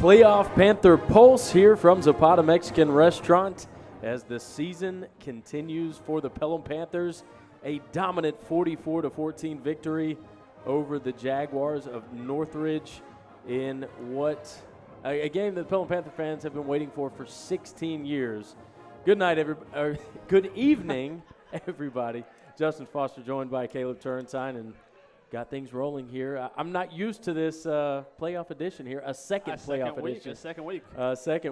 Playoff Panther Pulse here from Zapata Mexican Restaurant as the season continues for the Pelham Panthers. A dominant 44-14 victory over the Jaguars of Northridge in what a game that the Pelham Panther fans have been waiting for 16 years. Good night, good evening, everybody. Justin Foster joined by Caleb Turrentine, and got things rolling here. I'm not used to this playoff edition here. A second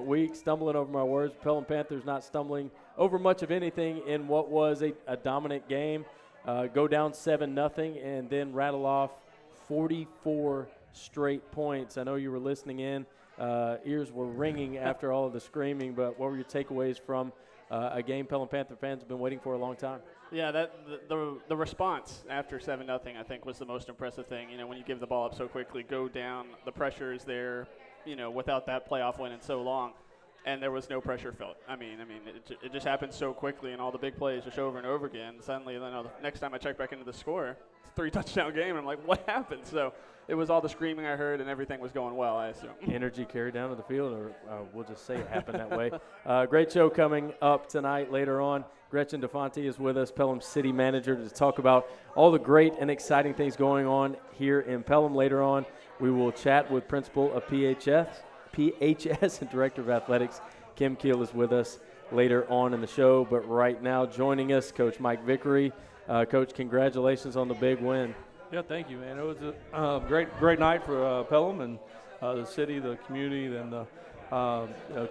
week, stumbling over my words. Pelham Panthers not stumbling over much of anything in what was a dominant game. Go down 7-0 and then rattle off 44 straight points. I know you were listening in. Ears were ringing after all of the screaming, but what were your takeaways from a game Pelham Panther fans have been waiting for a long time? Yeah, the response after 7-0 I think was the most impressive thing. You know, when you give the ball up so quickly, go down, the pressure is there, you know, without that playoff win in so long, and there was no pressure felt. I mean, it just happened so quickly, and all the big plays just over and over again. Suddenly, the next time I check back into the score, it's a 3-touchdown game, and I'm like, what happened? So it was all the screaming I heard, and everything was going well, I assume. Energy carried down to the field, or we'll just say it happened that way. Great show coming up tonight later on. Gretchen DiFante is with us, Pelham City Manager, to talk about all the great and exciting things going on here in Pelham. Later on, we will chat with Principal of PHS and Director of Athletics, Kiel, is with us later on in the show. But right now, joining us, Coach Mike Vickery. Coach, congratulations on the big win. Yeah, thank you, man. It was a great night for Pelham and the city, the community, and the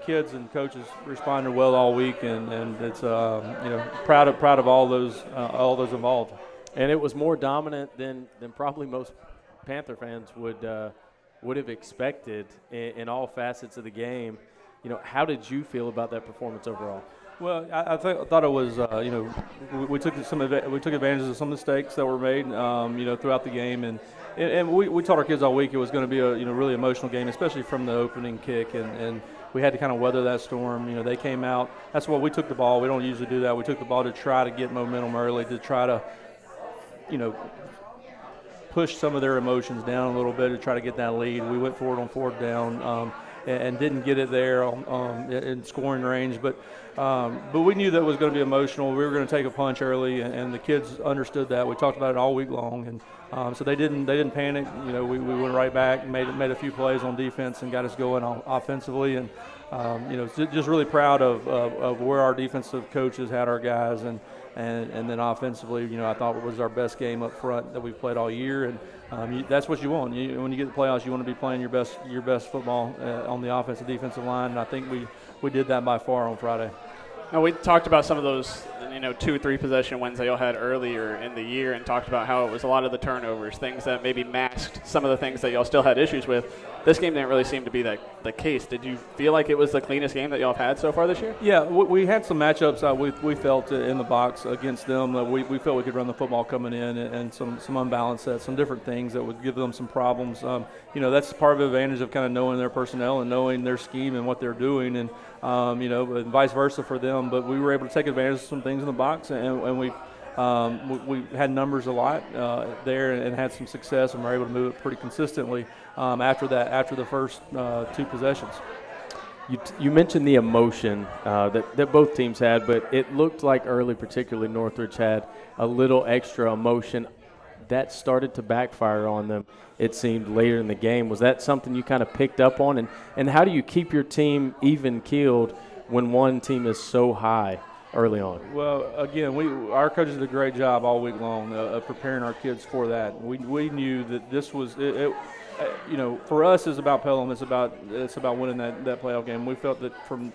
kids and coaches responded well all week, and it's proud of all those involved. And it was more dominant than probably most Panther fans would have expected in all facets of the game. You know, how did you feel about that performance overall? Well, I thought it was, we took advantage of some mistakes that were made, throughout the game, and we told our kids all week it was going to be a really emotional game, especially from the opening kick, and we had to kind of weather that storm. You know, they came out. That's why we took the ball. We don't usually do that. We took the ball to try to get momentum early, to try to, push some of their emotions down a little bit to try to get that lead. We went forward on fourth down. And didn't get it there in scoring range, but we knew that it was going to be emotional. We were going to take a punch early, and the kids understood that. We talked about it all week long, and so they didn't panic. You know, we went right back, made a few plays on defense, and got us going offensively, and just really proud of where our defensive coaches had our guys, and then offensively, I thought it was our best game up front that we've played all year, and that's what you want. When you get the playoffs, you want to be playing your best football on the offensive defensive line, and I think we did that by far on Friday. Now, we talked about some of those, 2-3 possession wins that y'all had earlier in the year, and talked about how it was a lot of the turnovers, things that maybe masked some of the things that y'all still had issues with. This game didn't really seem to be the case. Did you feel like it was the cleanest game that y'all have had so far this year? Yeah, we had some matchups we felt in the box against them. We felt we could run the football coming in, and some unbalanced sets, some different things that would give them some problems. That's part of the advantage of kind of knowing their personnel and knowing their scheme and what they're doing, and and vice versa for them. But we were able to take advantage of some things in the box, and we had numbers a lot there and had some success, and were able to move it pretty consistently after the first 2 possessions. You mentioned the emotion that both teams had, but it looked like early, particularly Northridge, had a little extra emotion. That started to backfire on them, it seemed, later in the game. Was that something you kind of picked up on? And how do you keep your team even-keeled when one team is so high early on? Well, again, our coaches did a great job all week long of preparing our kids for that. We knew that this was for us, it's about Pelham. It's about winning that playoff game. We felt that from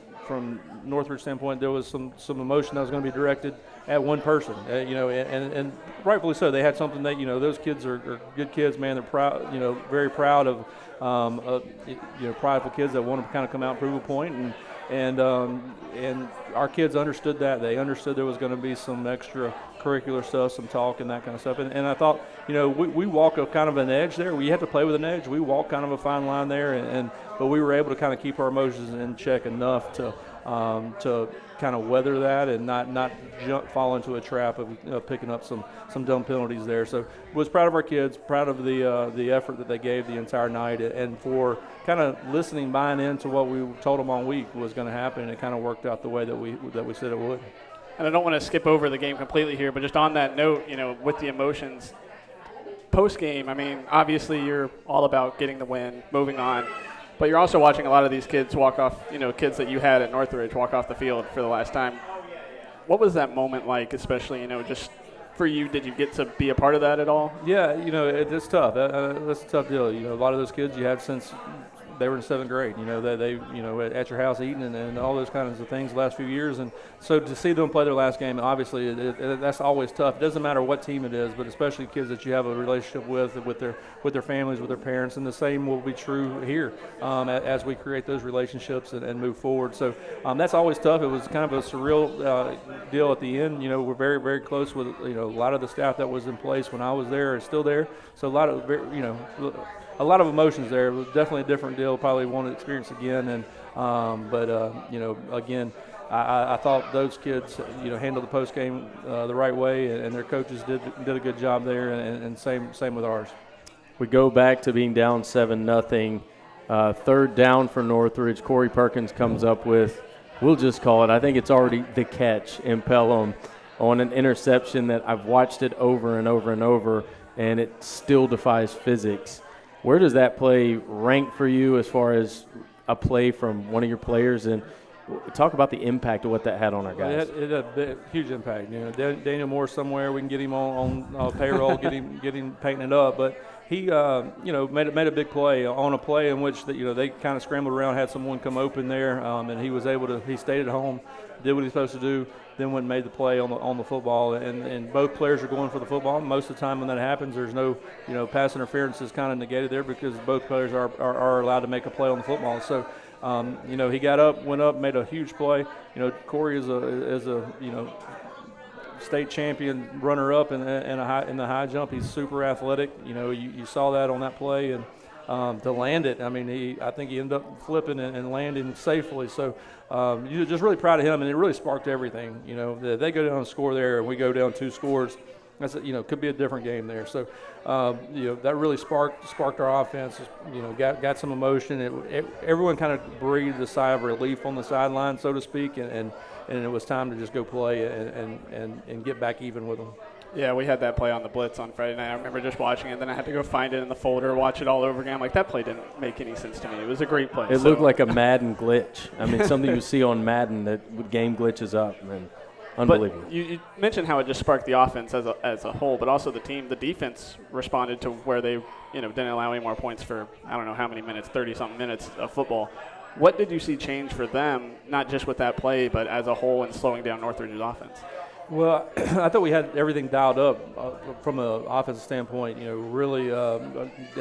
Northridge standpoint, there was some emotion that was going to be directed at one person. And rightfully so. They had something that those kids are good kids, man. They're proud. Very proud of prideful kids that want to kind of come out and prove a point, and our kids understood that. They understood there was going to be some extra curricular stuff, some talk and that kind of stuff. And I thought, we walk a kind of an edge there. We have to play with an edge. We walk kind of a fine line there, but we were able to kind of keep our emotions in check enough to kind of weather that and not fall into a trap of picking up some dumb penalties there. So was proud of our kids, proud of the effort that they gave the entire night, and for kind of listening, buying into what we told them all week was going to happen, and it kind of worked out the way that we said it would. And I don't want to skip over the game completely here, but just on that note, with the emotions, post-game, I mean, obviously you're all about getting the win, moving on, but you're also watching a lot of these kids walk off, kids that you had at Northridge walk off the field for the last time. What was that moment like, especially, just for you? Did you get to be a part of that at all? Yeah, it's tough. That's a tough deal. A lot of those kids you had since they were in 7th grade. They at your house eating and all those kinds of things the last few years. And so to see them play their last game, obviously that's always tough. It doesn't matter what team it is, but especially kids that you have a relationship with their families, with their parents. And the same will be true here as we create those relationships and move forward. So that's always tough. It was kind of a surreal deal at the end. We're very, very close with a lot of the staff that was in place when I was there is still there. So a lot of emotions there. It was definitely a different deal. Probably want to experience again. And again, I thought those kids handled the post game the right way, and their coaches did a good job there. And same with ours. We go back to being down 7-0. 3rd down for Northridge. Corey Perkins comes up with, we'll just call it, I think it's already the catch in Pelham on an interception that I've watched it over and over and over, and it still defies physics. Where does that play rank for you as far as a play from one of your players? And talk about the impact of what that had on our guys. It had a huge impact. Daniel Moore somewhere, we can get him on payroll, get him painting it up. But he, made a big play on a play in which they kind of scrambled around, had someone come open there, and he was able to. He stayed at home, did what he's supposed to do, then went and made the play on the football. And both players are going for the football. Most of the time when that happens, there's no pass interference is kind of negated there because both players are allowed to make a play on the football. So. He got up, went up, made a huge play. Corey is a state champion runner-up in the high jump. He's super athletic. You saw that on that play, and to land it, I mean, I think he ended up flipping and landing safely. So you're just really proud of him, and it really sparked everything. They go down and score there, and we go down 2 scores. That's could be a different game there. So that really sparked our offense. Got some emotion. Everyone kind of breathed a sigh of relief on the sideline, so to speak, and it was time to just go play and get back even with them. Yeah, we had that play on the blitz on Friday night. I remember just watching it, then I had to go find it in the folder, watch it all over again. I'm like, that play didn't make any sense to me. It was a great play. It looked like a Madden glitch. I mean, something you see on Madden that game glitches up, man. Unbelievable. But you mentioned how it just sparked the offense as a whole, but also the team. The defense responded to where they didn't allow any more points for I don't know how many minutes, 30-something minutes of football. What did you see change for them, not just with that play, but as a whole in slowing down Northridge's offense? Well, I thought we had everything dialed up from an offensive standpoint. Really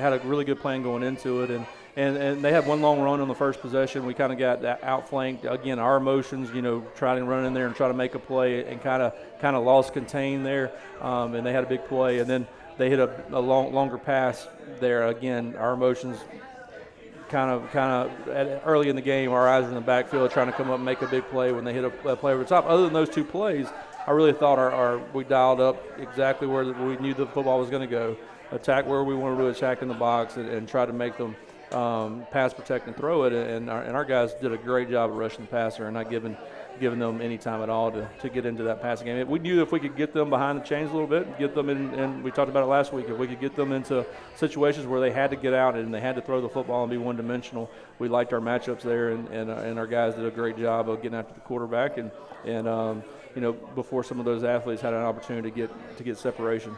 had a really good plan going into it, and they had one long run on the first possession. We kind of got outflanked. Again, our emotions, trying to run in there and try to make a play, and kind of lost contain there. And they had a big play, and then they hit a longer pass there. Again, our emotions kind of early in the game, our eyes were in the backfield trying to come up and make a big play when they hit a play over the top. Other than those 2 plays, I really thought we dialed up exactly where we knew the football was going to go, attack where we wanted to attack in the box, and try to make them pass, protect, and throw it. And our guys did a great job of rushing the passer and not giving them any time at all to get into that passing game. We knew if we could get them behind the chains a little bit, get them in, and we talked about it last week, if we could get them into situations where they had to get out and they had to throw the football and be one-dimensional, we liked our matchups there, and our guys did a great job of getting after the quarterback and before some of those athletes had an opportunity to get separation.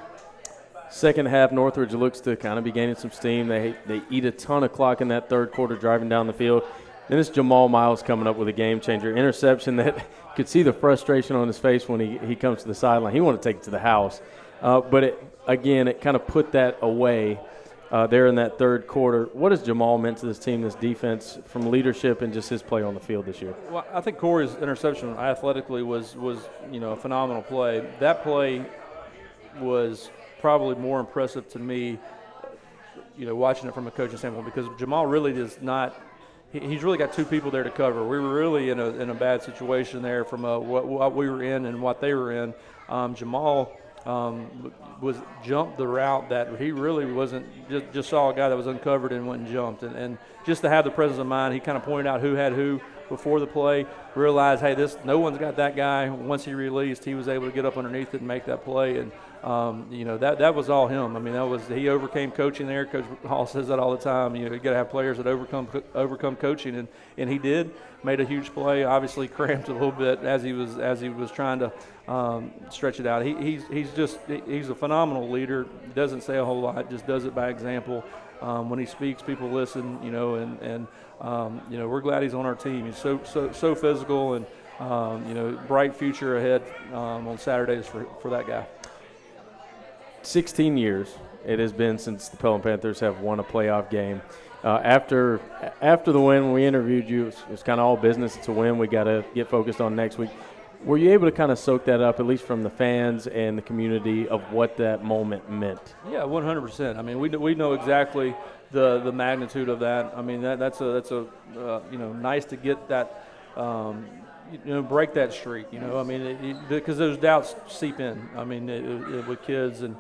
Second half, Northridge looks to kind of be gaining some steam. They eat a ton of clock in that 3rd quarter driving down the field. Then it's Jamal Miles coming up with a game-changer interception that you could see the frustration on his face when he comes to the sideline. He wanted to take it to the house. But it kind of put that away. there in that third quarter. What has Jamal meant to this team, this defense, from leadership and just his play on the field this year? Well, I think Corey's interception athletically was a phenomenal play. That play was probably more impressive to me, watching it from a coaching standpoint, because Jamal really does not. He's really got two people there to cover. We were really in a bad situation there from what we were in and what they were in. Jamal jumped the route that he really wasn't, just saw a guy that was uncovered and went and jumped. And just to have the presence of mind, he kind of pointed out who had who before the play, realized, hey, no one's got that guy. Once he released, he was able to get up underneath it and make that play. And, that was all him. I mean, he overcame coaching there. Coach Hall says that all the time. You got to have players that overcome coaching, and he did. Made a huge play. Obviously cramped a little bit as he was trying to stretch it out. He's a phenomenal leader. Doesn't say a whole lot, just does it by example. When he speaks, people listen. We're glad he's on our team. He's so physical, and bright future ahead on Saturdays for that guy. 16 years it has been since the Pelham Panthers have won a playoff game. After the win, when we interviewed you, it was kind of all business. It's a win. We got to get focused on next week. Were you able to kind of soak that up, at least from the fans and the community, of what that moment meant? Yeah, 100%. I mean, we know exactly the magnitude of that. I mean, that's nice to get that. Break that streak. I mean, because those doubts seep in. I mean, with kids and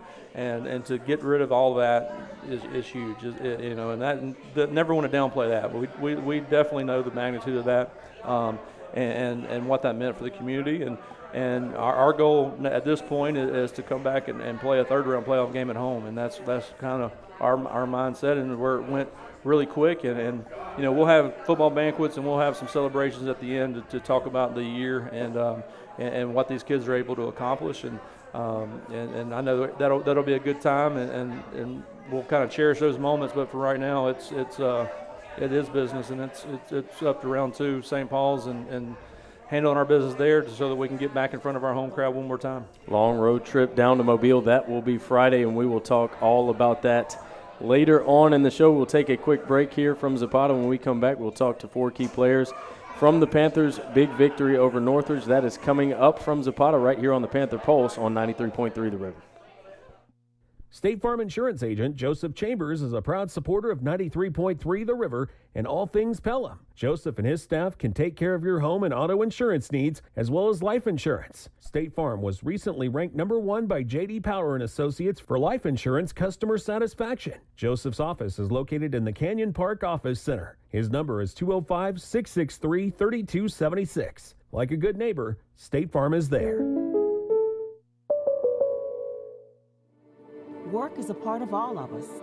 to get rid of all that is huge. And that never want to downplay that. But we definitely know the magnitude of that, and what that meant for the community. And our goal at this point is to come back and play a third-round playoff game at home, and that's kind of our mindset, and where it went really quick. And we'll have football banquets, and we'll have some celebrations at the end to talk about the year and what these kids are able to accomplish. And I know that'll be a good time, and we'll kind of cherish those moments. But for right now, it is business, and it's up to round 2, St. Paul's, and handling our business there so that we can get back in front of our home crowd one more time. Long road trip down to Mobile. That will be Friday, and we will talk all about that later on in the show. We'll take a quick break here from Zapata. When we come back, we'll talk to 4 key players from the Panthers' big victory over Northridge. That is coming up from Zapata right here on the Panther Pulse on 93.3 The River. State Farm Insurance Agent Joseph Chambers is a proud supporter of 93.3 The River and all things Pelham. Joseph and his staff can take care of your home and auto insurance needs as well as life insurance. State Farm was recently ranked #1 by J.D. Power and Associates for life insurance customer satisfaction. Joseph's office is located in the Canyon Park Office Center. His number is 205-663-3276. Like a good neighbor, State Farm is there. Work is a part of all of us.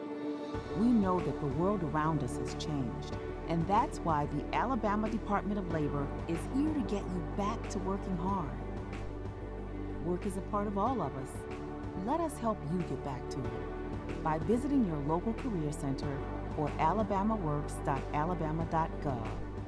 We know that the world around us has changed, and that's why the Alabama Department of Labor is here to get you back to working hard. Work is a part of all of us. Let us help you get back to it by visiting your local career center or alabamaworks.alabama.gov.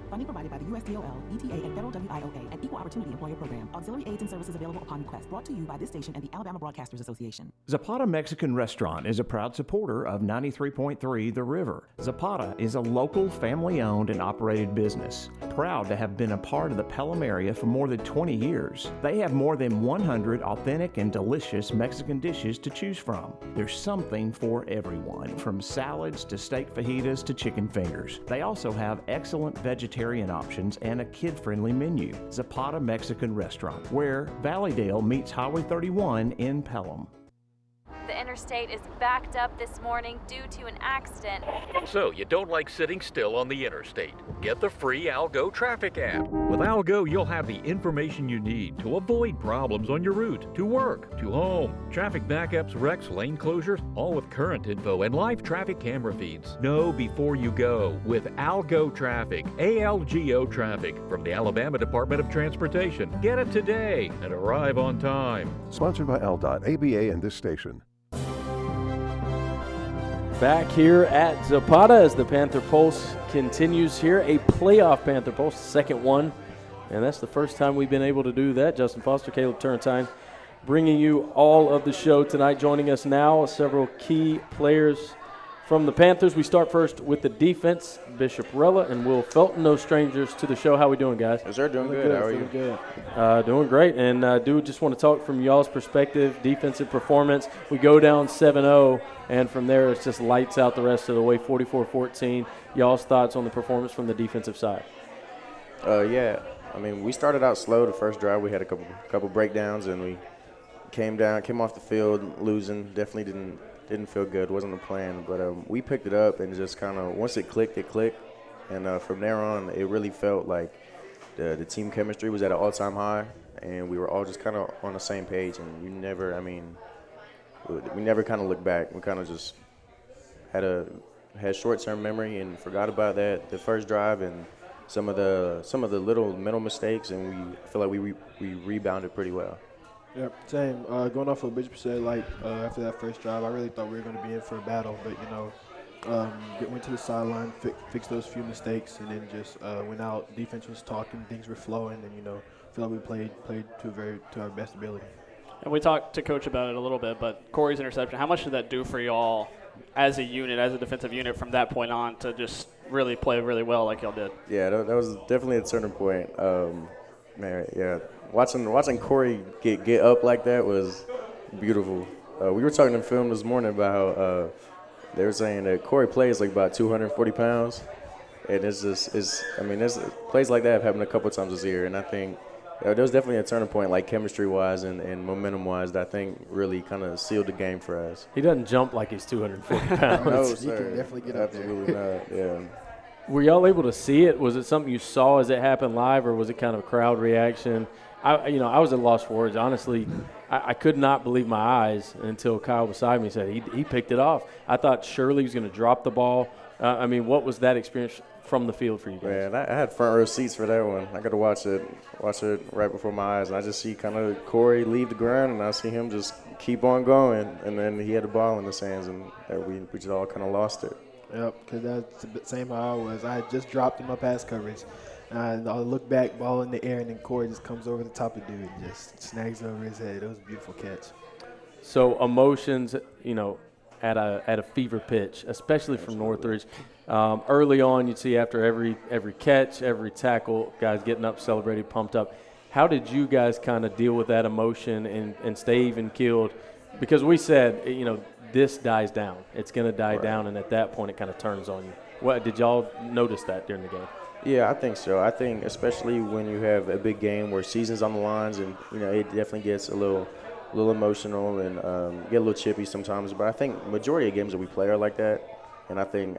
Funding provided by the USDOL, ETA, and Federal WIOA, and Equal Opportunity Employer Program. Auxiliary aids and services available upon request. Brought to you by this station and the Alabama Broadcasters Association. Zapata Mexican Restaurant is a proud supporter of 93.3 The River. Zapata is a local, family-owned and operated business. Proud to have been a part of the Pelham area for more than 20 years. They have more than 100 authentic and delicious Mexican dishes to choose from. There's something for everyone, from salads to steak fajitas to chicken fingers. They also have excellent vegetarian options and a kid-friendly menu. Zapata Mexican Restaurant, where Valleydale meets Highway 31 in Pelham. The interstate is backed up this morning due to an accident. So you don't like sitting still on the interstate? Get the free Algo traffic app. With Algo, you'll have the information you need to avoid problems on your route, to work, to home. Traffic backups, wrecks, lane closures, all with current info and live traffic camera feeds. Know before you go with Algo Traffic, ALGO Traffic from the Alabama Department of Transportation. Get it today and arrive on time. Sponsored by LDOT, ABA, and this station. Back here at Zapata as the Panther Pulse continues here. A playoff Panther Pulse, second one. And that's the first time we've been able to do that. Justin Foster, Caleb Turrentine, bringing you all of the show tonight. Joining us now, several key players From the Panthers, we start first with the defense. Bishop Rella and Will Felton, no strangers to the show. How we doing, guys? Yes, sir. Doing good. How are you? Good. Doing great. And do just want to talk from y'all's perspective, defensive performance. We go down 7-0, and from there it's just lights out the rest of the way, 44-14. Y'all's thoughts on the performance from the defensive side? Yeah. I mean, we started out slow the first drive. We had a couple breakdowns, and we came off the field losing. Definitely didn't feel good. Wasn't the plan. But we picked it up and just kind of, once it clicked, it clicked. And from there on, it really felt like the team chemistry was at an all-time high, and we were all just kind of on the same page. And we never kind of looked back. We kind of just had short-term memory and forgot about that the first drive and some of the little mental mistakes, and we feel like we rebounded pretty well. Yep, same. Going off what Bishop said, after that first drive, I really thought we were going to be in for a battle, but went to the sideline, fixed those few mistakes, and then just went out. Defense was talking, things were flowing, and feel like we played to our best ability. And we talked to Coach about it a little bit, but Corey's interception, how much did that do for y'all as a unit, as a defensive unit, from that point on to just really play really well like y'all did? Yeah, that was definitely a turning point. Man, yeah, watching Corey get up like that was beautiful. We were talking in film this morning about how they were saying that Corey plays like about 240 pounds, and there's plays like that have happened a couple times this year, and I think there was definitely a turning point, like chemistry-wise and momentum-wise, that I think really kind of sealed the game for us. He doesn't jump like he's 240 pounds. No, He sir. can definitely get up there. Absolutely not, yeah. Were y'all able to see it? Was it something you saw as it happened live, or was it kind of a crowd reaction? I was at loss for words. Honestly, I could not believe my eyes until Kyle beside me said he picked it off. I thought Shirley was going to drop the ball. What was that experience from the field for you guys? Man, I had front row seats for that one. I got to watch it right before my eyes, and I just see kind of Corey leave the ground, and I see him just keep on going, and then he had the ball in his hands, and we just all kind of lost it. Yep, because that's the same how I was. I had just dropped in my pass coverage. And I look back, ball in the air, and then Corey just comes over the top of dude and just snags over his head. It was a beautiful catch. So emotions, at a fever pitch, especially from Northridge. Early on, you'd see after every catch, every tackle, guys getting up, celebrating, pumped up. How did you guys kind of deal with that emotion and stay even keeled? Because we said, this dies down. It's going to die down, and at that point, it kind of turns on you. What did y'all notice that during the game? Yeah, I think so. I think especially when you have a big game where season's on the lines, and it definitely gets a little emotional and get a little chippy sometimes. But I think majority of games that we play are like that, and I think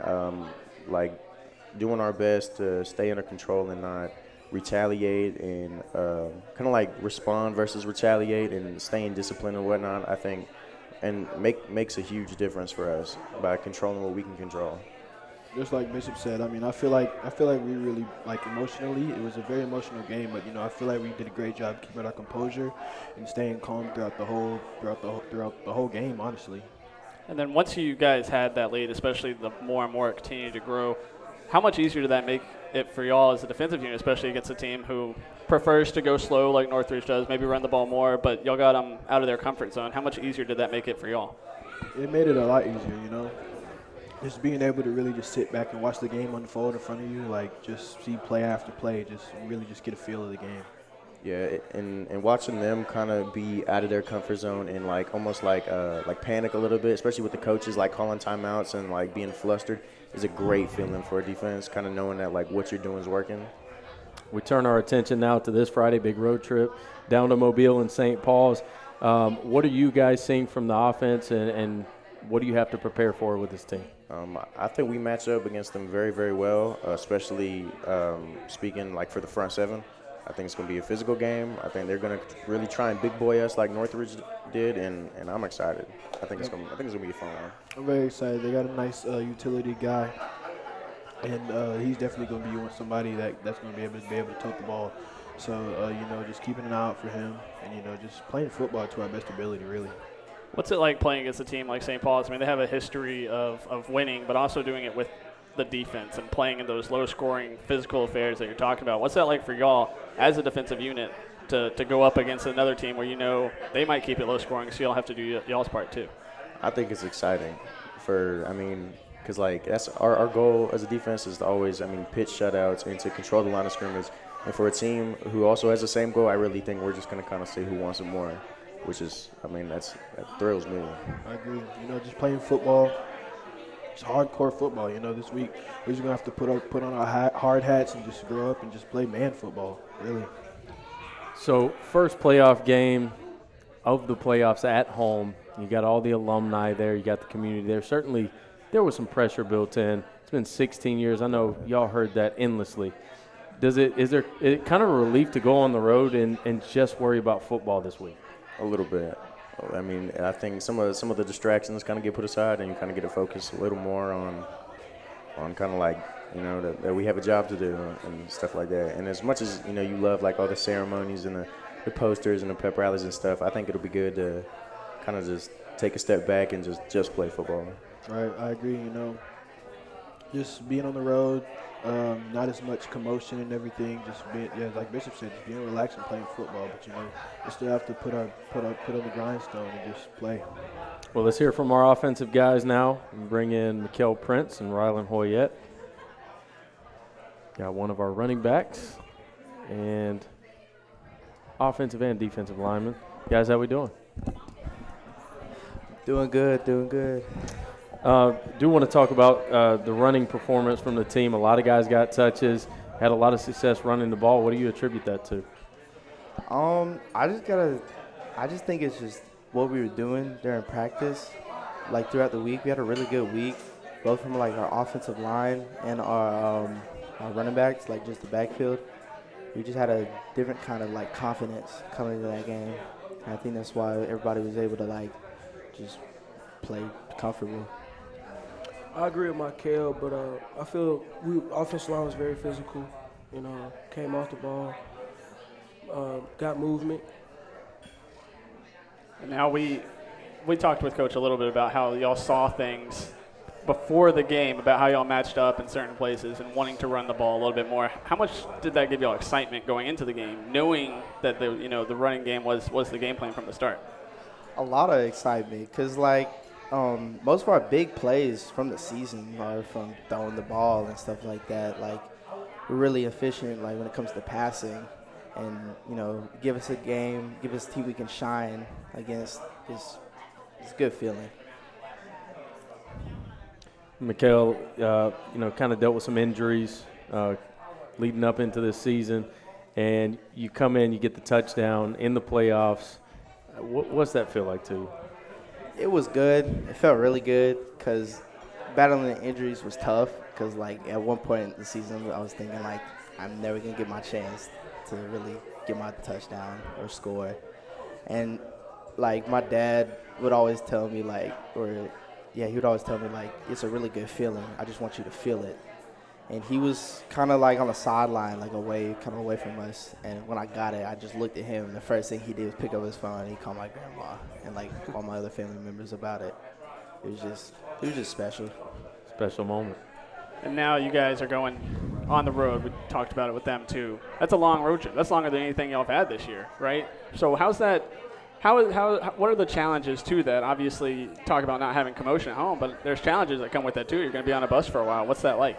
doing our best to stay under control and not retaliate and kind of like respond versus retaliate and staying disciplined and whatnot. I think and makes a huge difference for us by controlling what we can control. Just like Bishop said, I feel like we really, emotionally, it was a very emotional game, but I feel like we did a great job keeping our composure and staying calm throughout the whole game, honestly. And then once you guys had that lead, especially the more and more it continued to grow, how much easier did that make it for y'all as a defensive unit, especially against a team who prefers to go slow like Northridge does, maybe run the ball more, but y'all got them out of their comfort zone? How much easier did that make it for y'all? It made it a lot easier, Just being able to really just sit back and watch the game unfold in front of you, just see play after play, just really just get a feel of the game. Yeah, and watching them kind of be out of their comfort zone and almost panic a little bit, especially with the coaches calling timeouts and being flustered, is a great feeling for a defense. Kind of knowing that what you're doing is working. We turn our attention now to this Friday, big road trip down to Mobile and St. Paul's. What are you guys seeing from the offense, and what do you have to prepare for with this team? I think we match up against them very, very well, especially speaking for the front seven. I think it's going to be a physical game. I think they're going to really try and big boy us like Northridge did, and I'm excited. I think it's going to be a fun one. I'm very excited. They got a nice utility guy, and he's definitely going to be somebody that's going to be able to tote the ball. So just keeping an eye out for him, and just playing football to our best ability, really. What's it like playing against a team like St. Paul's? They have a history of winning, but also doing it with the defense and playing in those low-scoring physical affairs that you're talking about. What's that like for y'all as a defensive unit to go up against another team where they might keep it low-scoring, so y'all have to do y'all's part too? I think it's exciting because Because, like, that's our goal as a defense is to always, pitch shutouts and to control the line of scrimmage. And for a team who also has the same goal, I really think we're just going to kind of see who wants it more, which is, that thrills me. I agree. Just playing football, it's hardcore football. This week we're just going to have to put on our hard hats and just grow up and just play man football, really. So first playoff game of the playoffs at home. You got all the alumni there. You got the community there. Certainly there was some pressure built in. It's been 16 years. I know y'all heard that endlessly. Is it kind of a relief to go on the road and just worry about football this week? A little bit. I think some of the distractions kind of get put aside, and you kind of get to focus a little more on kind of like, that we have a job to do and stuff like that. And as much as, you love like all the ceremonies and the posters and the pep rallies and stuff, I think it'll be good to kind of just take a step back and just play football. Right, I agree. Just being on the road, not as much commotion and everything. Just being, like Bishop said, just being relaxed and playing football. But we still have to put on the grindstone and just play. Well, let's hear from our offensive guys now. We bring in Kiel Prince and Rylan Hoyette. Got one of our running backs and offensive and defensive linemen. Guys, how we doing? Doing good. Do want to talk about the running performance from the team. A lot of guys got touches, had a lot of success running the ball. What do you attribute that to? I just think it's just what we were doing during practice. Like throughout the week, we had a really good week, both from like our offensive line and our running backs, like just the backfield. We just had a different kind of like confidence coming into that game. And I think that's why everybody was able to like just play comfortable. I agree with Michael, but I feel offensive line was very physical. Came off the ball, got movement. And now we talked with Coach a little bit about how y'all saw things before the game, about how y'all matched up in certain places and wanting to run the ball a little bit more. How much did that give y'all excitement going into the game, knowing that the running game was the game plan from the start? A lot of excitement because most of our big plays from the season are from throwing the ball and stuff like that. Like, we're really efficient, like, when it comes to passing. And, give us a game, give us a team we can shine against. It's a good feeling. Michael, kind of dealt with some injuries leading up into this season. And you come in, you get the touchdown in the playoffs. What's that feel like to you? It was good. It felt really good because battling the injuries was tough because, at one point in the season, I was thinking, I'm never going to get my chance to really get my touchdown or score. And, my dad would always tell me, he would always tell me, it's a really good feeling. I just want you to feel it. And he was kind of, on the sideline, away from us. And when I got it, I just looked at him, and the first thing he did was pick up his phone, and he called my grandma and, all my other family members about it. It was just special. Special moment. And now you guys are going on the road. We talked about it with them, too. That's a long road trip. That's longer than anything y'all have had this year, right? So how's that – what are the challenges to that? Obviously, you talk about not having commotion at home, but there's challenges that come with that, too. You're going to be on a bus for a while. What's that like?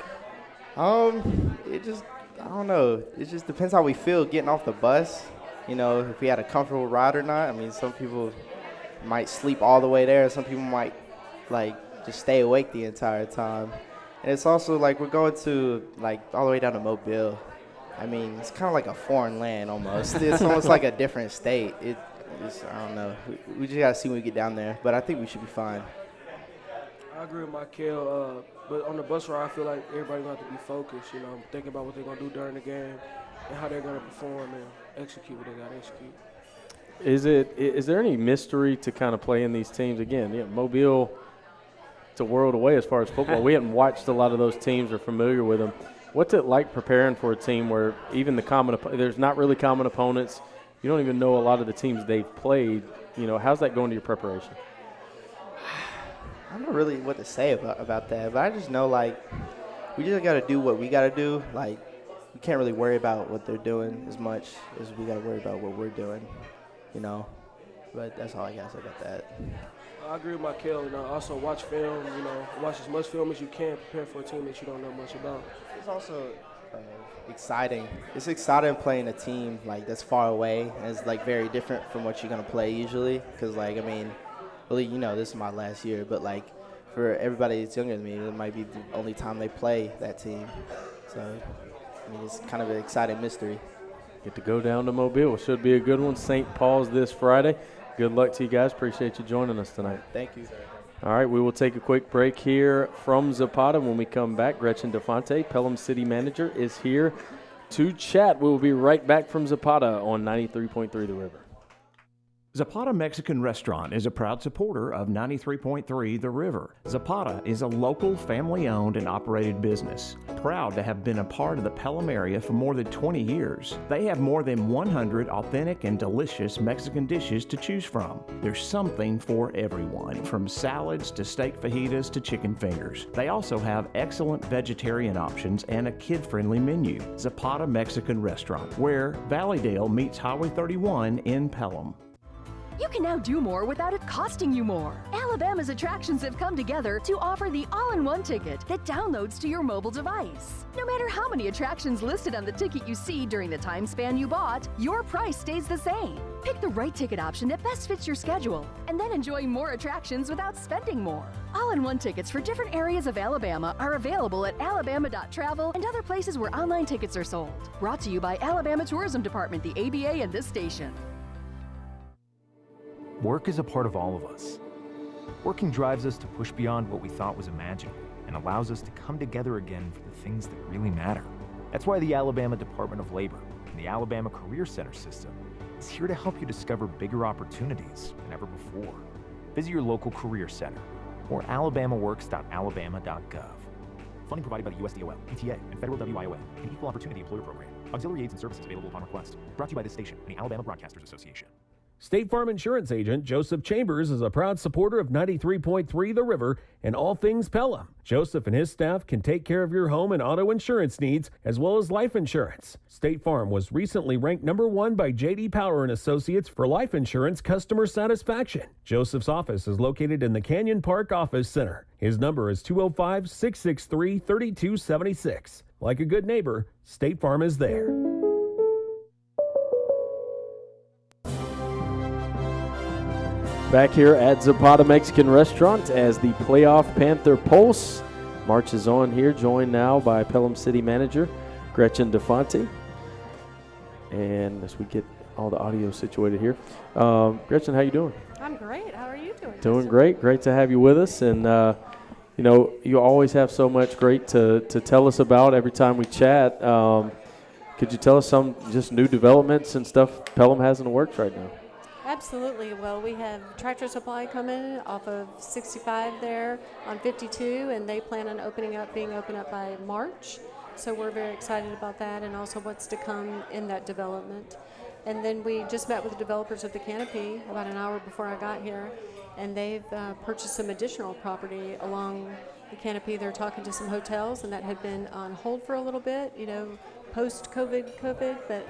I don't know. It just depends how we feel getting off the bus. If we had a comfortable ride or not. Some people might sleep all the way there. Some people might, just stay awake the entire time. And it's also, we're going to, all the way down to Mobile. It's kind of like a foreign land almost. It's almost like a different state. I don't know. We just got to see when we get down there. But I think we should be fine. I agree with Michael, but on the bus ride, I feel like everybody's going to have to be focused, thinking about what they're going to do during the game and how they're going to perform and execute what they got to execute. Is there any mystery to kind of playing these teams? Again, Mobile, it's a world away as far as football. We haven't watched a lot of those teams or familiar with them. What's it like preparing for a team where even there's not really common opponents? You don't even know a lot of the teams they've played. How's that going to your preparation? I don't know really what to say about that, but I just know, we just got to do what we got to do. We can't really worry about what they're doing as much as we got to worry about what we're doing, But that's all I got to say about that. I agree with my Kiel. Also watch film. Watch as much film as you can. Prepare for a team that you don't know much about. It's also exciting. It's exciting playing a team that's far away. And it's very different from what you're gonna play usually. Because really, this is my last year. But for everybody that's younger than me, it might be the only time they play that team. So it's kind of an exciting mystery. Get to go down to Mobile. Should be a good one. St. Paul's this Friday. Good luck to you guys. Appreciate you joining us tonight. Thank you. All right, we will take a quick break here from Zapata. When we come back, Gretchen DiFante, Pelham City Manager, is here to chat. We will be right back from Zapata on 93.3 The River. Zapata Mexican Restaurant is a proud supporter of 93.3 The River. Zapata is a local family-owned and operated business, proud to have been a part of the Pelham area for more than 20 years. They have more than 100 authentic and delicious Mexican dishes to choose from. There's something for everyone, from salads to steak fajitas to chicken fingers. They also have excellent vegetarian options and a kid-friendly menu. Zapata Mexican Restaurant, where Valleydale meets Highway 31 in Pelham. You can now do more without it costing you more. Alabama's attractions have come together to offer the all-in-one ticket that downloads to your mobile device. No matter how many attractions listed on the ticket you see during the time span you bought, your price stays the same. Pick the right ticket option that best fits your schedule, and then enjoy more attractions without spending more. All-in-one tickets for different areas of Alabama are available at alabama.travel and other places where online tickets are sold. Brought to you by Alabama Tourism Department, the ABA, and this station. Work is a part of all of us. Working drives us to push beyond what we thought was imaginable and allows us to come together again for the things that really matter. That's why the Alabama Department of Labor and the Alabama Career Center system is here to help you discover bigger opportunities than ever before. Visit your local career center or alabamaworks.alabama.gov. Funding provided by the USDOL, ETA, and Federal WIOA, and Equal Opportunity Employer Program. Auxiliary aids and services available upon request. Brought to you by this station and the Alabama Broadcasters Association. State Farm Insurance Agent Joseph Chambers is a proud supporter of 93.3 The River and all things Pelham. Joseph and his staff can take care of your home and auto insurance needs as well as life insurance. State Farm was recently ranked #1 by J.D. Power and Associates for life insurance customer satisfaction. Joseph's office is located in the Canyon Park Office Center. His number is 205-663-3276. Like a good neighbor, State Farm is there. Back here at Zapata Mexican Restaurant as the playoff Panther Pulse marches on here, joined now by Pelham City Manager Gretchen DiFante. And as we get all the audio situated here, Gretchen, how you doing? I'm great. How are you doing? Doing great. Great to have you with us. And, you always have so much great to tell us about every time we chat. Could you tell us some just new developments and stuff Pelham has in the works right now? Absolutely. Well, we have Tractor Supply coming off of 65 there on 52, and they plan on being open up by March. So we're very excited about that and also what's to come in that development. And then we just met with the developers of the Canopy about an hour before I got here, and they've purchased some additional property along the Canopy. They're talking to some hotels, and that had been on hold for a little bit, post-COVID, but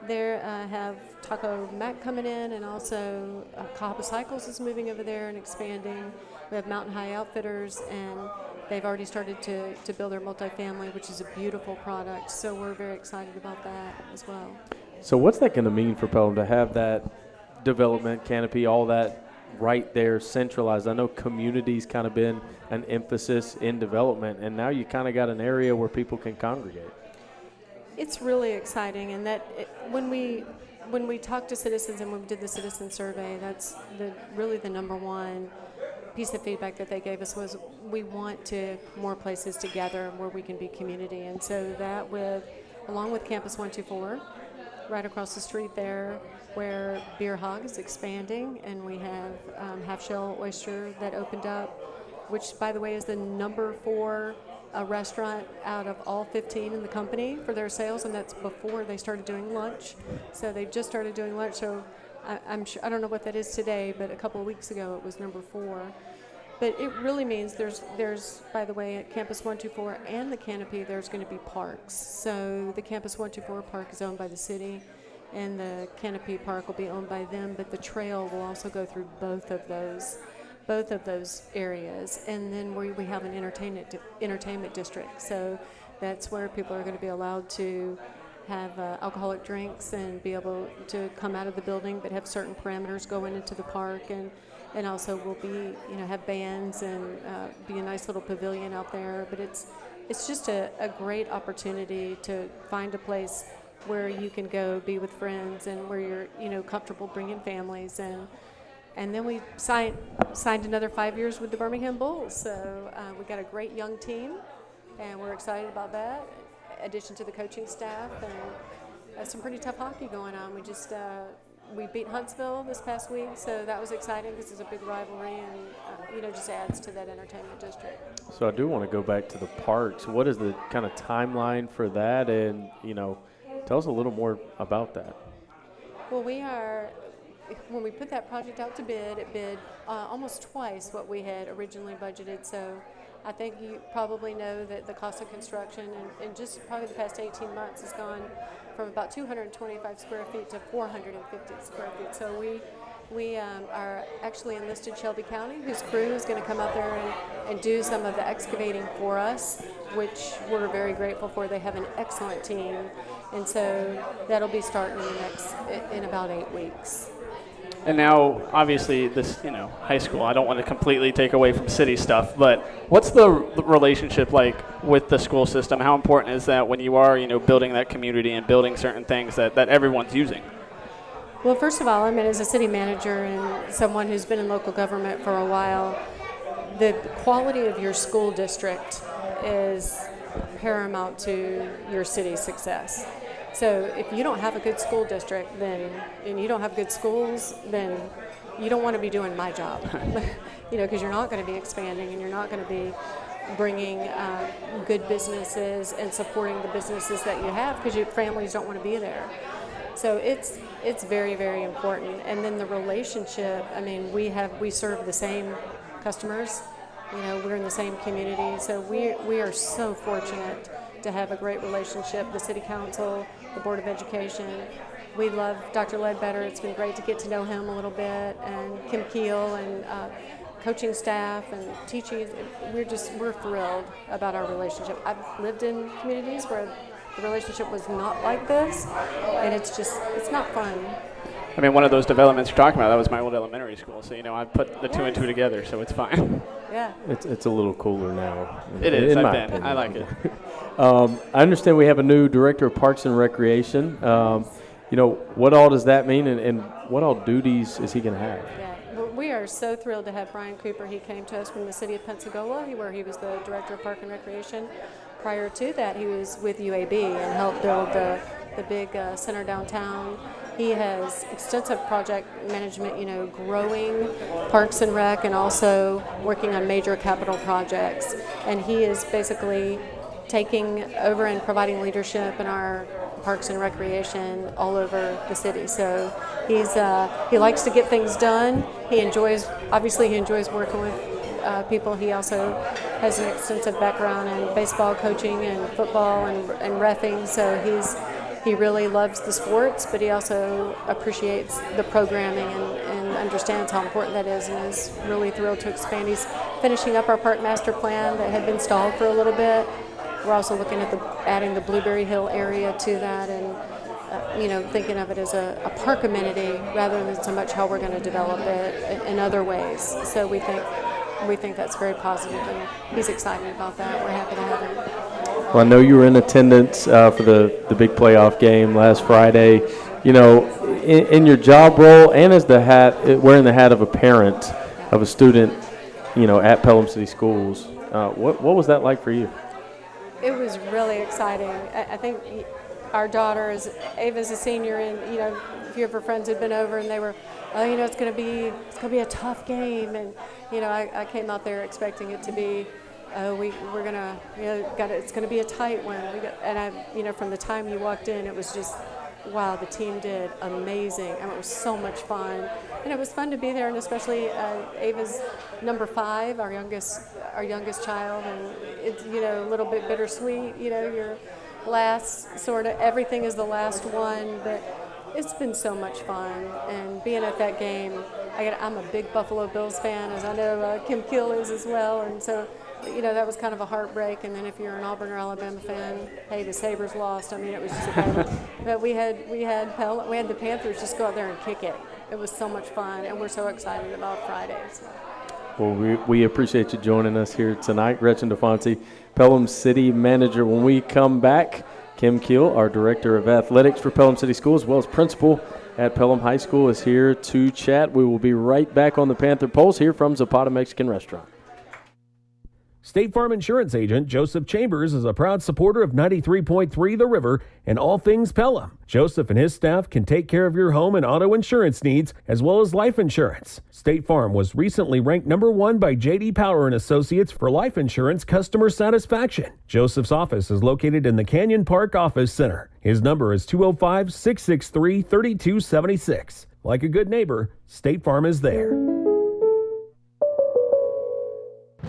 they have Taco Mac coming in, and also Cahaba Cycles is moving over there and expanding. We have Mountain High Outfitters, and they've already started to build their multifamily, which is a beautiful product. So we're very excited about that as well. So what's that going to mean for Pelham to have that development, Canopy, all that right there centralized? I know community's kind of been an emphasis in development, and now you kind of got an area where people can congregate. It's really exciting, and when we talked to citizens and when we did the citizen survey, that's really the #1 piece of feedback that they gave us was we want more places together where we can be community. And so that along with Campus 124, right across the street there, where Beer Hog is expanding, and we have Half Shell Oyster that opened up, which, by the way, is the #4 restaurant out of all 15 in the company for their sales, and that's before they started doing lunch. So they just started doing lunch. So I'm sure, I don't know what that is today, but a couple of weeks ago it was #4. But it really means there's by the way, at Campus 124 and the Canopy, there's going to be parks. So the Campus 124 park is owned by the city, and the Canopy Park will be owned by them, but the trail will also go through both of those areas. And then we have an entertainment district, so that's where people are going to be allowed to have alcoholic drinks and be able to come out of the building, but have certain parameters going into the park, and also will be, have bands and be a nice little pavilion out there. But it's just a great opportunity to find a place where you can go be with friends and where you're comfortable bringing families. And then we signed another 5 years with the Birmingham Bulls, so we got a great young team, and we're excited about that. Addition to the coaching staff, and some pretty tough hockey going on. We beat Huntsville this past week, so that was exciting because it's a big rivalry, and just adds to that entertainment district. So I do want to go back to the parks. What is the kind of timeline for that, and tell us a little more about that. Well, when we put that project out to bid, it bid almost twice what we had originally budgeted. So I think you probably know that the cost of construction in just probably the past 18 months has gone from about 225 square feet to 450 square feet. So we are actually enlisted Shelby County, whose crew is going to come out there and do some of the excavating for us, which we're very grateful for. They have an excellent team, and so that'll be starting in about 8 weeks. And now, obviously, this, high school, I don't want to completely take away from city stuff, but what's the relationship like with the school system? How important is that when you are, building that community and building certain things that everyone's using? Well, first of all, as a city manager and someone who's been in local government for a while, the quality of your school district is paramount to your city's success. So if you don't have a good school district, and you don't have good schools, then you don't want to be doing my job, because you're not going to be expanding, and you're not going to be bringing good businesses and supporting the businesses that you have, because your families don't want to be there. So it's very, very important. And then the relationship, we serve the same customers, we're in the same community, so we are so fortunate to have a great relationship. The City Council, the Board of Education, we love Dr. Ledbetter. It's been great to get to know him a little bit, and Kim Kiel, and coaching staff and teaching. We're thrilled about our relationship. I've lived in communities where the relationship was not like this, and it's not fun. One of those developments you're talking about, that was my old elementary school, so I put the two and two together, so it's fine. Yeah. It's a little cooler now. It is, in my I opinion. like it. I understand we have a new director of Parks and Recreation. What all does that mean, and what all duties is he going to have? Yeah, we are so thrilled to have Brian Cooper. He came to us from the city of Pensacola, where he was the director of Park and Recreation. Prior to that, he was with UAB and helped build the big center downtown. He has extensive project management, growing Parks and Rec, and also working on major capital projects. And he is basically taking over and providing leadership in our Parks and Recreation all over the city. So he likes to get things done. He enjoys working with people. He also has an extensive background in baseball coaching and football and reffing. So he really loves the sports, but he also appreciates the programming and understands how important that is, and is really thrilled to expand. He's finishing up our park master plan that had been stalled for a little bit. We're also looking at adding the Blueberry Hill area to that, and thinking of it as a park amenity rather than so much how we're going to develop it in other ways. So we think that's very positive, and he's excited about that. We're happy to have him. Well, I know you were in attendance for the big playoff game last Friday. In your job role and as wearing the hat of a parent of a student, at Pelham City Schools, what was that like for you? It was really exciting. I think our daughter Ava's a senior, and a few of her friends had been over, and they were, it's going to be a tough game, and I came out there expecting it to be, we're gonna, it's going to be a tight one. From the time you walked in, it was just, wow, the team did amazing. It was so much fun, and it was fun to be there, and especially Ava's number 5, our youngest child, and it's a little bit bittersweet. Your last everything is the last one, but It's been so much fun, and being at that game, I'm a big Buffalo Bills fan, as I know Kim Kiel is as well, and so, that was kind of a heartbreak. And then if you're an Auburn or Alabama fan, hey, the Sabres lost. I mean, it was just a battle. But we had the Panthers just go out there and kick it. It was so much fun, and we're so excited about Fridays. Well, we appreciate you joining us here tonight, Gretchen DiFante, Pelham City Manager. When we come back, Kim Kiel, our Director of Athletics for Pelham City Schools, as well as Principal at Pelham High School, is here to chat. We will be right back on the Panther Pulse here from Zapata Mexican Restaurant. State Farm Insurance Agent Joseph Chambers is a proud supporter of 93.3 The River and all things Pelham. Joseph and his staff can take care of your home and auto insurance needs as well as life insurance. State Farm was recently ranked #1 by J.D. Power and Associates for life insurance customer satisfaction. Joseph's office is located in the Canyon Park Office Center. His number is 205-663-3276. Like a good neighbor, State Farm is there.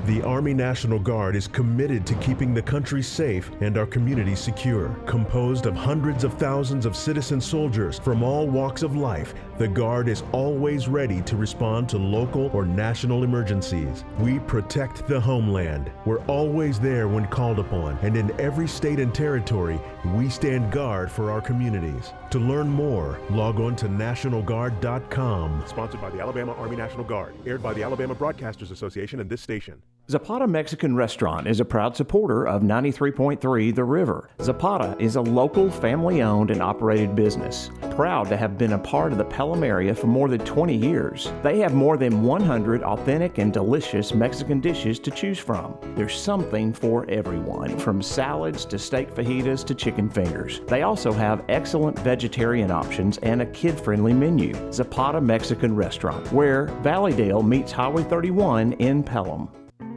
The Army National Guard is committed to keeping the country safe and our communities secure. Composed of hundreds of thousands of citizen soldiers from all walks of life, the Guard is always ready to respond to local or national emergencies. We protect the homeland. We're always there when called upon, and in every state and territory, we stand guard for our communities. To learn more, log on to nationalguard.com. Sponsored by the Alabama Army National Guard. Aired by the Alabama Broadcasters Association and this station. Zapata Mexican Restaurant is a proud supporter of 93.3 The River. Zapata is a local family-owned and operated business, proud to have been a part of the Pelham area for more than 20 years. They have more than 100 authentic and delicious Mexican dishes to choose from. There's something for everyone, from salads to steak fajitas to chicken fingers. They also have excellent vegetarian options and a kid-friendly menu. Zapata Mexican Restaurant, where Valleydale meets Highway 31 in Pelham.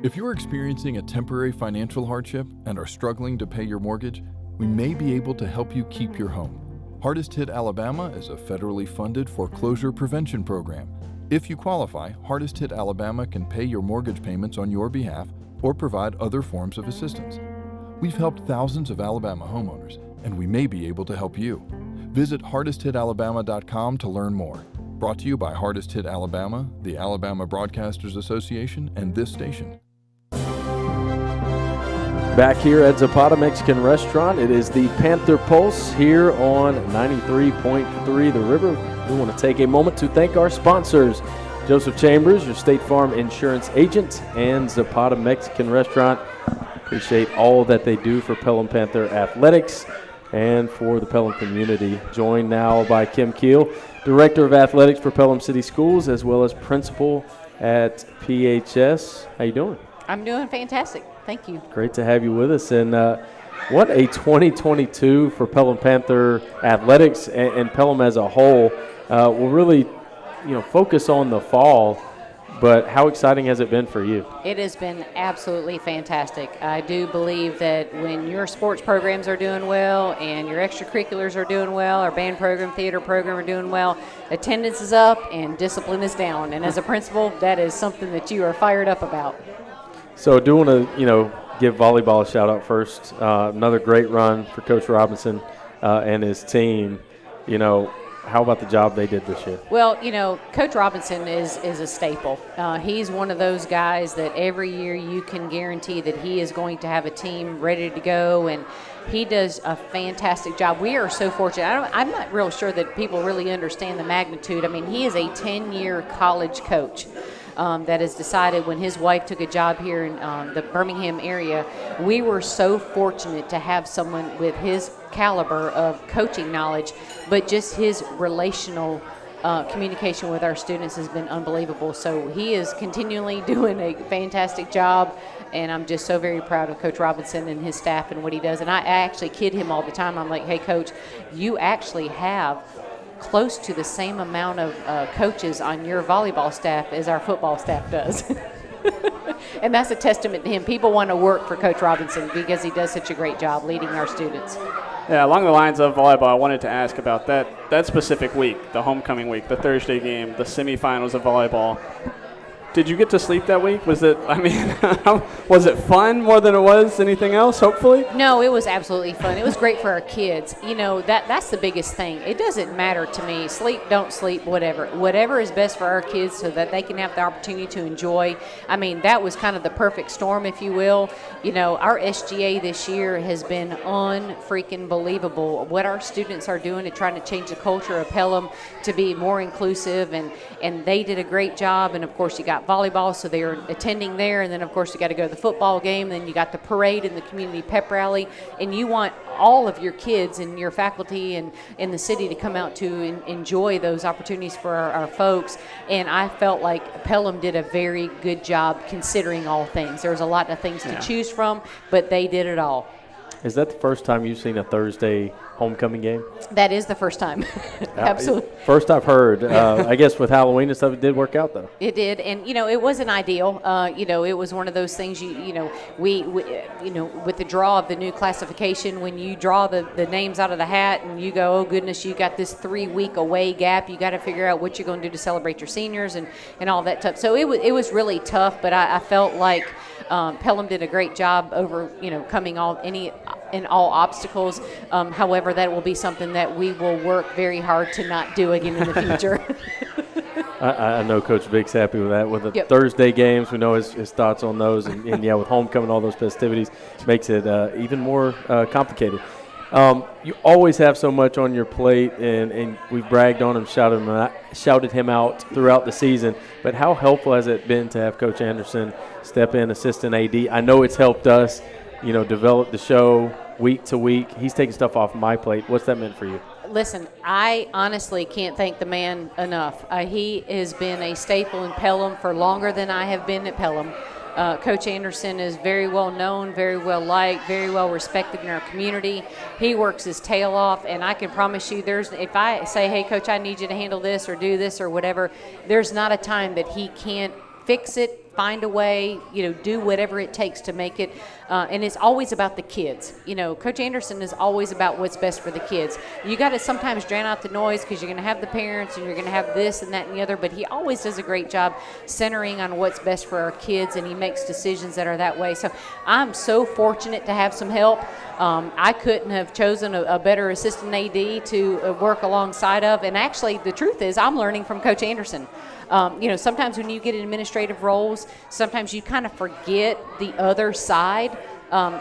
If you're experiencing a temporary financial hardship and are struggling to pay your mortgage, we may be able to help you keep your home. Hardest Hit Alabama is a federally funded foreclosure prevention program. If you qualify, Hardest Hit Alabama can pay your mortgage payments on your behalf or provide other forms of assistance. We've helped thousands of Alabama homeowners, and we may be able to help you. Visit hardesthitalabama.com to learn more. Brought to you by Hardest Hit Alabama, the Alabama Broadcasters Association, and this station. Back here at Zapata Mexican Restaurant, it is the Panther Pulse here on 93.3 The River. We want to take a moment to thank our sponsors, Joseph Chambers, your State Farm Insurance Agent, and Zapata Mexican Restaurant. Appreciate all that they do for Pelham Panther Athletics and for the Pelham community. Joined now by Kim Kiel, Director of Athletics for Pelham City Schools, as well as Principal at PHS. How you doing? I'm doing fantastic. Thank you. Great to have you with us. And what a 2022 for Pelham Panther Athletics and Pelham as a whole. We'll really, focus on the fall, but how exciting has it been for you? It has been absolutely fantastic. I do believe that when your sports programs are doing well and your extracurriculars are doing well, our band program, theater program are doing well, attendance is up and discipline is down. And as a principal, that is something that you are fired up about. So I do want to, give volleyball a shout out first. Another great run for Coach Robinson and his team. How about the job they did this year? Well, Coach Robinson is a staple. He's one of those guys that every year you can guarantee that he is going to have a team ready to go, and he does a fantastic job. We are so fortunate. I'm not real sure that people really understand the magnitude. I mean, he is a 10-year college coach. That has decided when his wife took a job here in the Birmingham area, we were so fortunate to have someone with his caliber of coaching knowledge, but just his relational communication with our students has been unbelievable. So he is continually doing a fantastic job, and I'm just so very proud of Coach Robinson and his staff and what he does. And I actually kid him all the time. I'm like, hey, Coach, you actually have close to the same amount of coaches on your volleyball staff as our football staff does. And that's a testament to him. People want to work for Coach Robinson because he does such a great job leading our students. Yeah, along the lines of volleyball, I wanted to ask about that specific week, the homecoming week, the Thursday game, the semifinals of volleyball. Did you get to sleep that week? Was it, I mean, was it fun more than it was anything else, hopefully? No, it was absolutely fun. It was great for our kids. You know, that's the biggest thing. It doesn't matter to me. Sleep, don't sleep, whatever. Whatever is best for our kids so that they can have the opportunity to enjoy. I mean, that was kind of the perfect storm, if you will. You know, our SGA this year has been unfreaking believable. What our students are doing to trying to change the culture of Pelham to be more inclusive, and they did a great job. And, of course, you got volleyball, so they were attending there, and then of course you got to go to the football game, then you got the parade and the community pep rally, and you want all of your kids and your faculty and in the city to come out to enjoy those opportunities for our folks. And I felt like Pelham did a very good job considering all things. There was a lot of things to choose from, but they did it all. Is that the first time you've seen a Thursday homecoming game? That is the first time. Absolutely. First I've heard. I guess with Halloween and stuff, it did work out, though. It did, and you know, it wasn't ideal. You know, it was one of those things. You know, we you know, with the draw of the new classification, when you draw the names out of the hat, and you go, oh goodness, you got this 3-week away gap. You got to figure out what you're going to do to celebrate your seniors and all that stuff. So it was really tough, but I felt like Pelham did a great job over, you know, coming all obstacles. However, that will be something that we will work very hard to not do again in the future. I know Coach Vick's happy with that. With the Thursday games, we know his thoughts on those. And yeah, with homecoming, all those festivities makes it even more complicated. You always have so much on your plate, and we've bragged on him, shouted him out throughout the season. But how helpful has it been to have Coach Anderson step in, assistant AD? I know it's helped us, you know, develop the show week to week. He's taking stuff off my plate. What's that meant for you? Listen, I honestly can't thank the man enough. He has been a staple in Pelham for longer than I have been at Pelham. Coach Anderson is very well known, very well liked, very well respected in our community. He works his tail off, and I can promise you if I say, hey, Coach, I need you to handle this or do this or whatever, there's not a time that he can't fix it, find a way, you know, do whatever it takes to make it. And it's always about the kids. You know, Coach Anderson is always about what's best for the kids. You got to sometimes drown out the noise because you're going to have the parents and you're going to have this and that and the other, but he always does a great job centering on what's best for our kids, and he makes decisions that are that way. So I'm so fortunate to have some help. I couldn't have chosen a better assistant AD to work alongside of. And actually, the truth is, I'm learning from Coach Anderson. You know, sometimes when you get in administrative roles, sometimes you kind of forget the other side.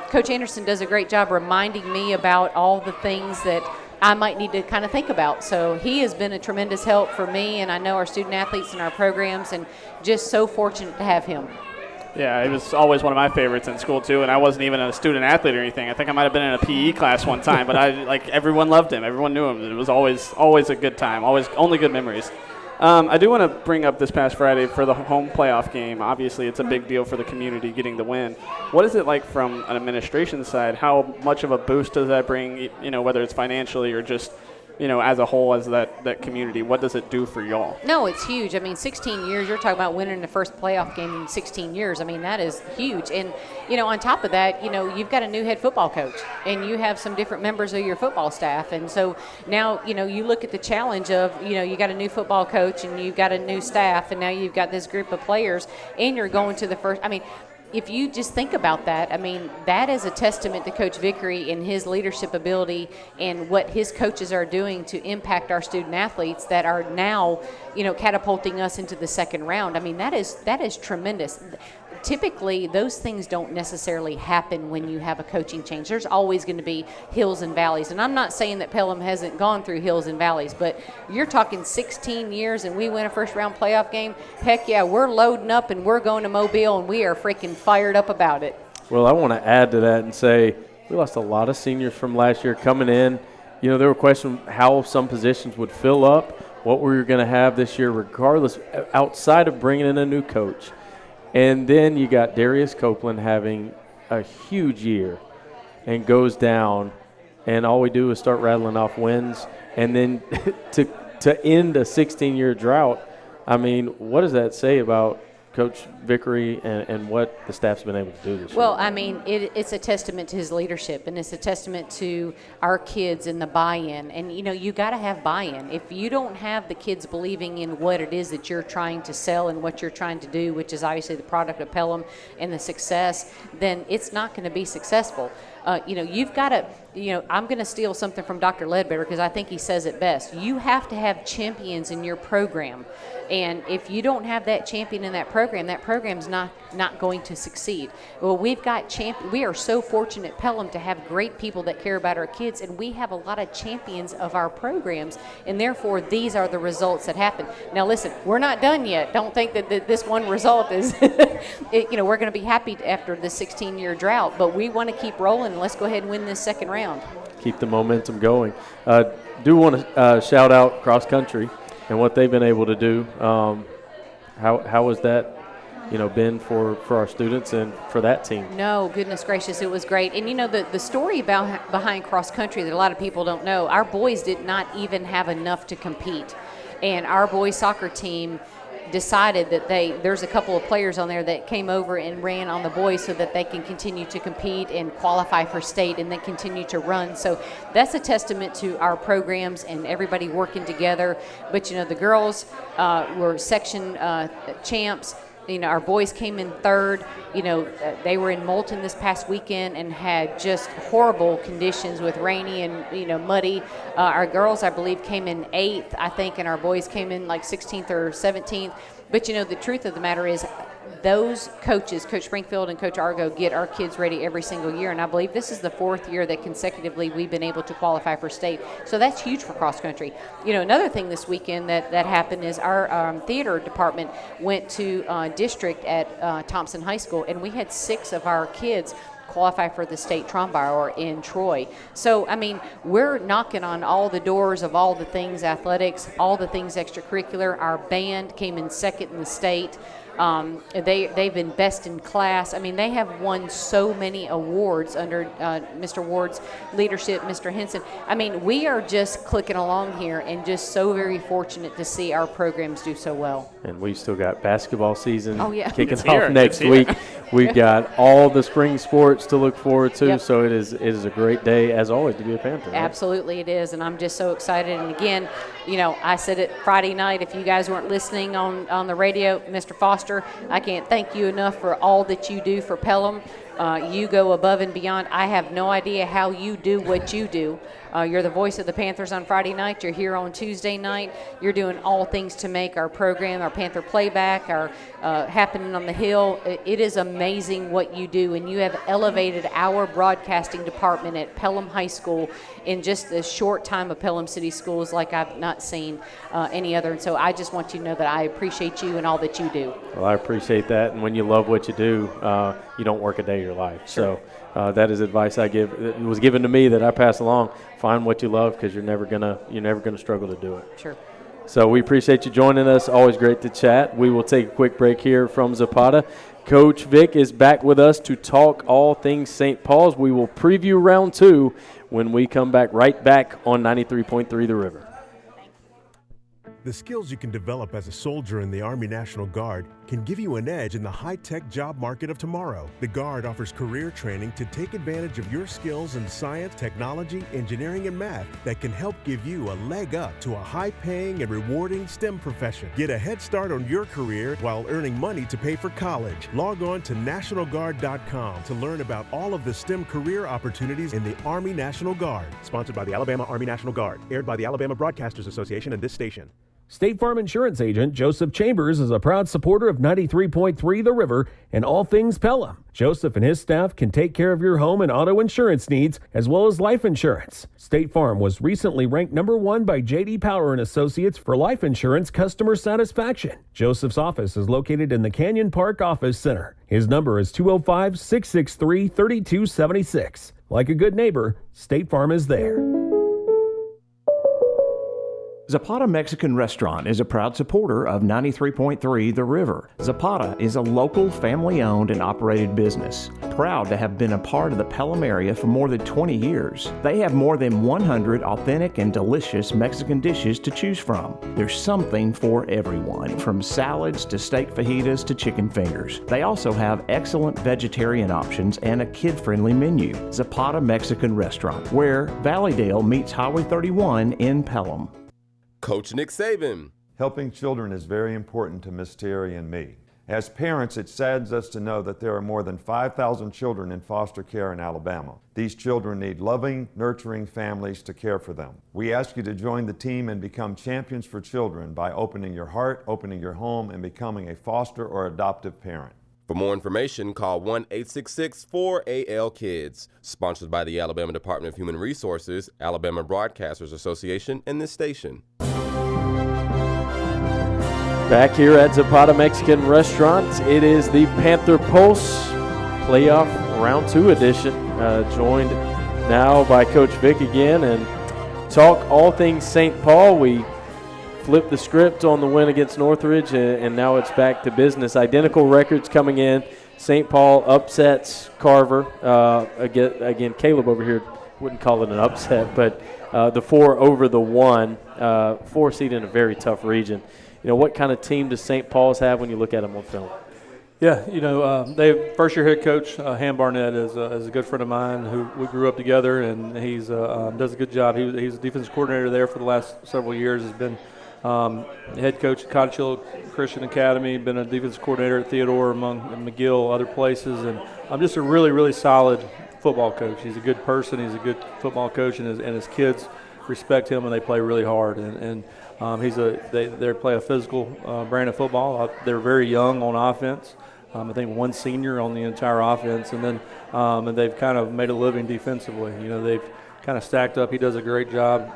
Coach Anderson does a great job reminding me about all the things that I might need to kind of think about. So he has been a tremendous help for me, and I know our student athletes and our programs, and just so fortunate to have him. Yeah, he was always one of my favorites in school, too, and I wasn't even a student athlete or anything. I think I might have been in a PE class one time, but everyone loved him. Everyone knew him. It was always a good time, only good memories. I do want to bring up this past Friday for the home playoff game. Obviously, it's a big deal for the community getting the win. What is it like from an administration side? How much of a boost does that bring, you know, whether it's financially or just, you know, as a whole, as that community? What does it do for y'all? No, it's huge. I mean, 16 years, you're talking about winning the first playoff game in 16 years. I mean, that is huge. And, you know, on top of that, you know, you've got a new head football coach, and you have some different members of your football staff. And so now, you know, you look at the challenge of, you know, you got a new football coach and you've got a new staff, and now you've got this group of players, and you're going to the first, I mean, if you just think about that, I mean, that is a testament to Coach Vickery and his leadership ability and what his coaches are doing to impact our student athletes that are now, you know, catapulting us into the second round. I mean, that is tremendous. Typically, those things don't necessarily happen when you have a coaching change. There's always going to be hills and valleys. And I'm not saying that Pelham hasn't gone through hills and valleys, but you're talking 16 years and we win a first-round playoff game. Heck yeah, we're loading up and we're going to Mobile, and we are freaking fired up about it. Well, I want to add to that and say we lost a lot of seniors from last year coming in. You know, there were questions how some positions would fill up, what we were going to have this year regardless, outside of bringing in a new coach. And then you got Darius Copeland having a huge year and goes down, and all we do is start rattling off wins. And then to end a 16-year drought, I mean, what does that say about Coach Vickery and what the staff's been able to do this year? Well, I mean, it's a testament to his leadership, and it's a testament to our kids and the buy-in. And, you know, you got to have buy-in. If you don't have the kids believing in what it is that you're trying to sell and what you're trying to do, which is obviously the product of Pelham and the success, then it's not going to be successful. You know, you've got to, you know, I'm going to steal something from Dr. Ledbetter because I think he says it best. You have to have champions in your program. And if you don't have that champion in that program's not going to succeed. Well, we've got we are so fortunate at Pelham to have great people that care about our kids, and we have a lot of champions of our programs, and therefore these are the results that happen. Now listen, we're not done yet. Don't think that this one result is, you know, we're going to be happy after the 16-year drought, but we want to keep rolling, and let's go ahead and win this second round. Keep the momentum going. Do want to shout out cross country and what they've been able to do. How has that, you know, been for our students and for that team? No, goodness gracious, it was great. And, you know, the story behind cross country that a lot of people don't know, our boys did not even have enough to compete. And our boys soccer team decided that there's a couple of players on there that came over and ran on the boys so that they can continue to compete and qualify for state and then continue to run. So that's a testament to our programs and everybody working together. But, you know, the girls were section champs. You know, our boys came in third. You know, they were in Moulton this past weekend and had just horrible conditions with rainy and, you know, muddy. Our girls, I believe, came in 8th, I think, and our boys came in like 16th or 17th. But, you know, the truth of the matter is those coaches, Coach Springfield and Coach Argo, get our kids ready every single year. And I believe this is the 4th year that consecutively we've been able to qualify for state. So that's huge for cross country. You know, another thing this weekend that happened is our theater department went to district at Thompson High School, and we had 6 of our kids qualify for the state trombone in Troy. So, I mean, we're knocking on all the doors of all the things athletics, all the things extracurricular. Our band came in 2nd in the state. They've been best in class. I mean, they have won so many awards under Mr. Ward's leadership, Mr. Henson. I mean, we are just clicking along here and just so very fortunate to see our programs do so well. And we've still got basketball season kicking It's off here. next week. We've got all the spring sports to look forward to, so it is a great day, as always, to be a Panther. Right? Absolutely it is, and I'm just so excited. And again, you know, I said it Friday night, if you guys weren't listening on the radio, Mr. Foster, I can't thank you enough for all that you do for Pelham. You go above and beyond. I have no idea how you do what you do. You're the voice of the Panthers on Friday night. You're here on Tuesday night. You're doing all things to make our program, our Panther playback, our happening on the Hill. It is amazing what you do, and you have elevated our broadcasting department at Pelham High School in just a short time of Pelham City Schools like I've not seen any other. And so I just want you to know that I appreciate you and all that you do. Well, I appreciate that, and when you love what you do, you don't work a day of your life. Sure. So that is advice it was given to me that I pass along. Find what you love, because you're never gonna struggle to do it. Sure. So we appreciate you joining us. Always great to chat. We will take a quick break here from Zapata. Coach Vic is back with us to talk all things St. Paul's. We will preview round 2 when we come back right back on 93.3 The River. The skills you can develop as a soldier in the Army National Guard can give you an edge in the high-tech job market of tomorrow. The Guard offers career training to take advantage of your skills in science, technology, engineering, and math that can help give you a leg up to a high-paying and rewarding STEM profession. Get a head start on your career while earning money to pay for college. Log on to NationalGuard.com to learn about all of the STEM career opportunities in the Army National Guard. Sponsored by the Alabama Army National Guard. Aired by the Alabama Broadcasters Association and this station. State Farm Insurance Agent Joseph Chambers is a proud supporter of 93.3 The River and all things Pelham. Joseph and his staff can take care of your home and auto insurance needs as well as life insurance. State Farm was recently ranked number 1 by J.D. Power & Associates for life insurance customer satisfaction. Joseph's office is located in the Canyon Park Office Center. His number is 205-663-3276. Like a good neighbor, State Farm is there. Zapata Mexican Restaurant is a proud supporter of 93.3 The River. Zapata is a local family-owned and operated business, proud to have been a part of the Pelham area for more than 20 years. They have more than 100 authentic and delicious Mexican dishes to choose from. There's something for everyone, from salads to steak fajitas to chicken fingers. They also have excellent vegetarian options and a kid-friendly menu. Zapata Mexican Restaurant, where Valleydale meets Highway 31 in Pelham. Coach Nick Saban. Helping children is very important to Miss Terry and me. As parents, it saddens us to know that there are more than 5,000 children in foster care in Alabama. These children need loving, nurturing families to care for them. We ask you to join the team and become champions for children by opening your heart, opening your home, and becoming a foster or adoptive parent. For more information, call 1-866-4AL-KIDS. Sponsored by the Alabama Department of Human Resources, Alabama Broadcasters Association, and this station. Back here at Zapata Mexican Restaurant, it is the Panther Pulse Playoff Round 2 edition. Joined now by Coach Vic again, and talk all things St. Paul. We flipped the script on the win against Northridge, and now it's back to business. Identical records coming in. St. Paul upsets Carver. Again, Caleb over here wouldn't call it an upset, but the 4 over the 1, 4 seed in a very tough region. You know, what kind of team does St. Paul's have when you look at them on film? Yeah, you know, they first-year head coach Ham Barnett is a good friend of mine who we grew up together, and he's does a good job. He's a defensive coordinator there for the last several years. Has been head coach at Cottage Hill Christian Academy, been a defensive coordinator at Theodore, among McGill, other places, and I'm just a really, really solid football coach. He's a good person. He's a good football coach, and his kids respect him, and they play really hard. They play a physical brand of football. They're very young on offense. I think one senior on the entire offense, and then and they've kind of made a living defensively. You know, they've kind of stacked up. He does a great job.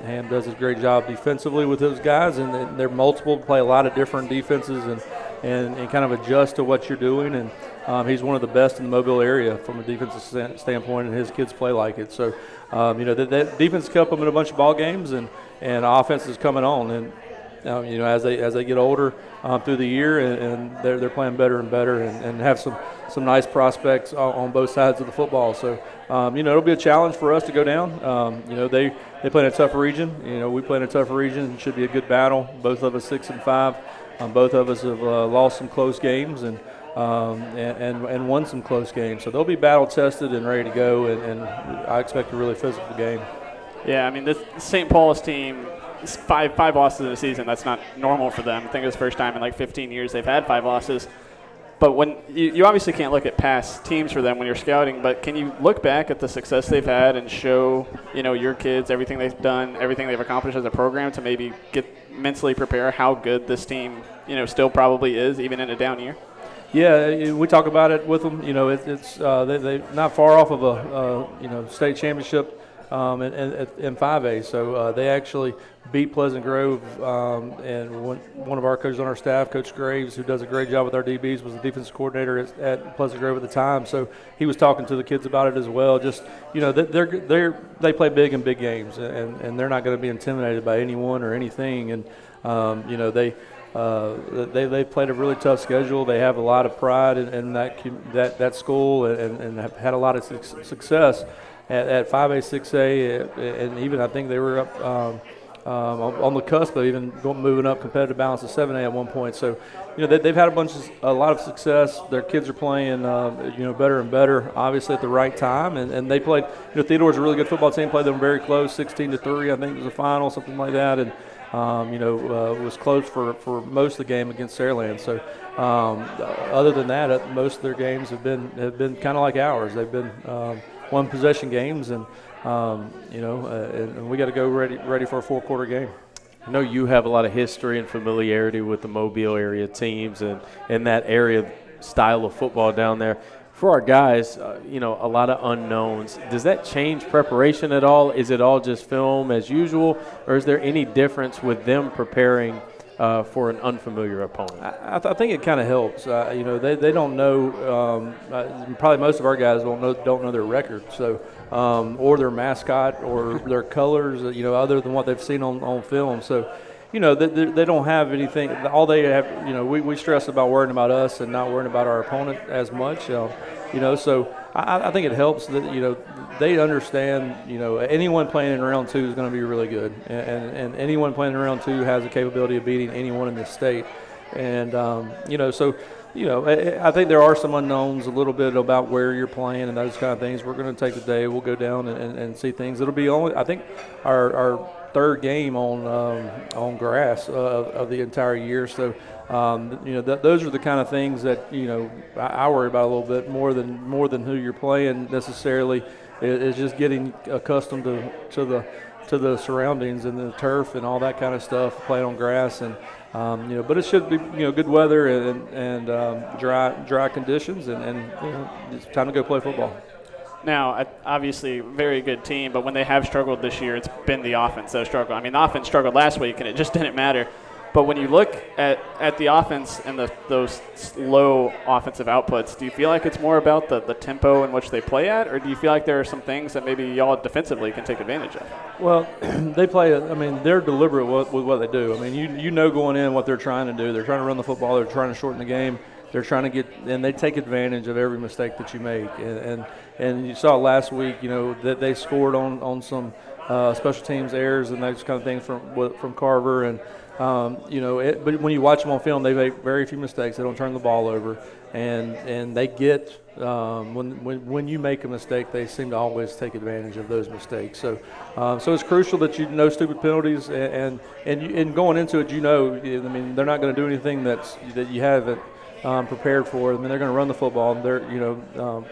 Ham does a great job defensively with those guys, and they're multiple, play a lot of different defenses and kind of adjust to what you're doing. And he's one of the best in the Mobile area from a defensive standpoint, and his kids play like it. So, you know, that defense kept them in a bunch of ball games, and offense is coming on. And you know, as they get older through the year, and they're playing better and better, and have some nice prospects on both sides of the football. So, you know, it'll be a challenge for us to go down. You know, they play in a tough region. You know, we play in a tougher region. It should be a good battle. Both of us 6-5. Both of us have lost some close games and won some close games. So they'll be battle tested and ready to go, and I expect a really physical game. Yeah, I mean, this St. Paul's team, five losses in a season, that's not normal for them. I think it's the first time in like 15 years they've had 5 losses. But when you obviously can't look at past teams for them when you're scouting, but can you look back at the success they've had and show, you know, your kids everything they've done, everything they've accomplished as a program to maybe mentally prepare how good this team, you know, still probably is, even in a down year? Yeah, we talk about it with them. You know, they're not far off of a state championship in 5A. So they actually beat Pleasant Grove, and one of our coaches on our staff, Coach Graves, who does a great job with our DBs, was the defensive coordinator at Pleasant Grove at the time. So he was talking to the kids about it as well. Just, you know, they play big in big games, and they're not going to be intimidated by anyone or anything. And you know, they played a really tough schedule. They have a lot of pride in that school, and have had a lot of success at 5A, 6A, and even I think they were up on the cusp of even moving up competitive balance to 7A at one point. So, you know, they've had a lot of success. Their kids are playing, you know, better and better, obviously at the right time. And they played, you know, Theodore's a really good football team. Played them very close, 16-3, I think was the final, something like that. And you know, was close for most of the game against Saraland. So, other than that, most of their games have been kind of like ours. They've been one possession games, and you know, and we got to go ready for a 4-quarter game. I know you have a lot of history and familiarity with the Mobile area teams and that area style of football down there. For our guys, you know, a lot of unknowns. Does that change preparation at all? Is it all just film as usual, or is there any difference with them preparing for an unfamiliar opponent? I think it kind of helps. They don't know. Probably most of our guys don't know their record, so or their mascot or their colors. Other than what they've seen on film. So, they don't have anything. All they have. We stress about worrying about us and not worrying about our opponent as much. So I think it helps that they understand. Anyone playing in round 2 is going to be really good, and anyone playing in round 2 has the capability of beating anyone in this state. And I think there are some unknowns a little bit about where you're playing and those kind of things. We're going to take the day. We'll go down and see things. It'll be only, I think, our third game on grass of the entire year. So, those are the kind of things that I worry about a little bit more than who you're playing necessarily. Is just getting accustomed to the surroundings and the turf and all that kind of stuff. Playing on grass and. But it should be good weather and dry conditions, and it's time to go play football. Now, obviously, very good team, but when they have struggled this year, it's been the offense that struggled. I mean, the offense struggled last week, and it just didn't matter. But when you look at the offense and those low offensive outputs, do you feel like it's more about the tempo in which they play at, or do you feel like there are some things that maybe y'all defensively can take advantage of? Well, they play. They're deliberate with what they do. I mean, going in what they're trying to do. They're trying to run the football. They're trying to shorten the game. They're trying to and they take advantage of every mistake that you make. And you saw last week, that they scored on some special teams errors and those kind of things from Carver and. But when you watch them on film, they make very few mistakes. They don't turn the ball over, and they get when you make a mistake, they seem to always take advantage of those mistakes. So it's crucial that no stupid penalties, and going into it, they're not going to do anything that you haven't prepared for. They're going to run the football. And they're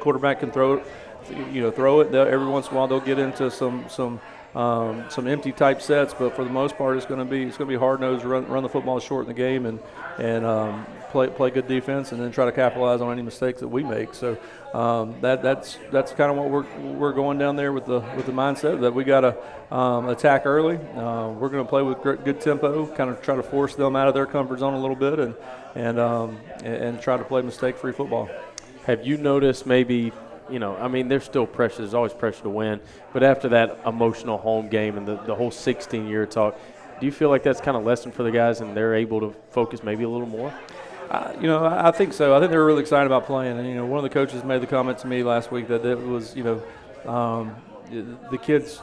quarterback can throw it. Every once in a while they'll get into some empty type sets, but for the most part, it's going to be hard nosed, run the football short in the game, and play good defense, and then try to capitalize on any mistakes that we make. So that's kind of what we're going down there with the mindset that we got to attack early. We're going to play with good tempo, kind of try to force them out of their comfort zone a little bit, and try to play mistake-free football. Have you noticed maybe? There's still pressure. There's always pressure to win. But after that emotional home game and the whole 16-year talk, do you feel like that's kind of lessened for the guys and they're able to focus maybe a little more? I think so. I think they're really excited about playing. And, one of the coaches made the comment to me last week that it was, the kids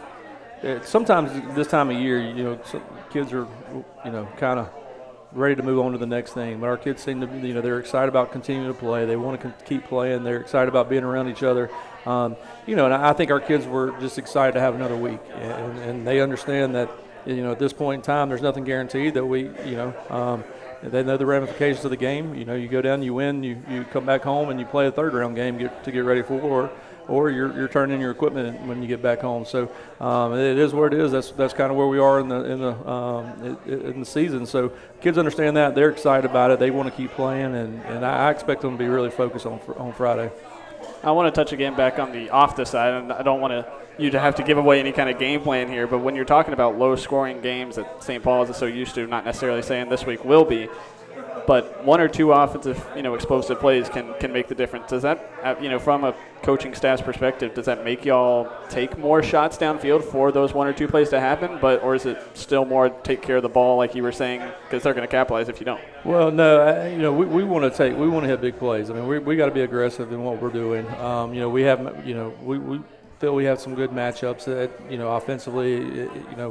sometimes this time of year, kids are, kind of ready to move on to the next thing. But our kids seem to, they're excited about continuing to play. They want to keep playing. They're excited about being around each other. And I think our kids were just excited to have another week. And they understand that, at this point in time, there's nothing guaranteed that we, they know the ramifications of the game. You go down, you win, you come back home and you play a third round game to get ready for, or you're turning in your equipment when you get back home. So it is what it is. That's kind of where we are in the season. So kids understand that. They're excited about it. They want to keep playing, and I expect them to be really focused on Friday. I want to touch again back on the off the side, and I don't want you to have to give away any kind of game plan here, but when you're talking about low-scoring games that St. Paul is so used to, not necessarily saying this week will be, but one or two offensive, explosive plays can make the difference. Does that, from a coaching staff's perspective, does that make y'all take more shots downfield for those one or two plays to happen, or is it still more take care of the ball, like you were saying, because they're going to capitalize if you don't? Well, no, we want to hit big plays. We got to be aggressive in what we're doing. We have, we feel we have some good matchups that, offensively,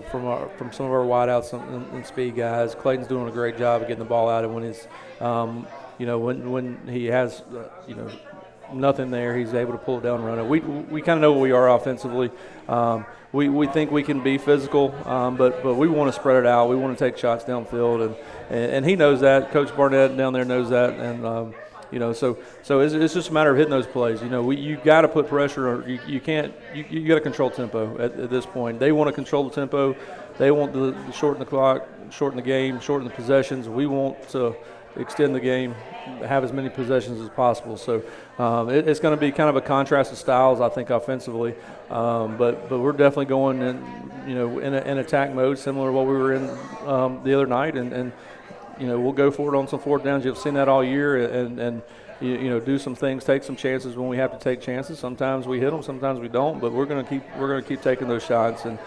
from some of our wideouts and speed guys. Clayton's doing a great job of getting the ball out, and when he's, when he has, nothing there, he's able to pull it down and run it. We kind of know what we are offensively. We think we can be physical, but we want to spread it out. We want to take shots downfield, and he knows that. Coach Barnett down there knows that, and so it's just a matter of hitting those plays. You got to put pressure, or you can't. You got to control tempo at this point. They want to control the tempo. They want to shorten the clock, shorten the game, shorten the possessions. We want to extend the game, have as many possessions as possible. So it's going to be kind of a contrast of styles, I think, offensively. But we're definitely going in attack mode, similar to what we were in the other night, and we'll go for it on some fourth downs. You've seen that all year, and do some things, take some chances when we have to take chances. Sometimes we hit them, sometimes we don't, but we're going to keep taking those shots, and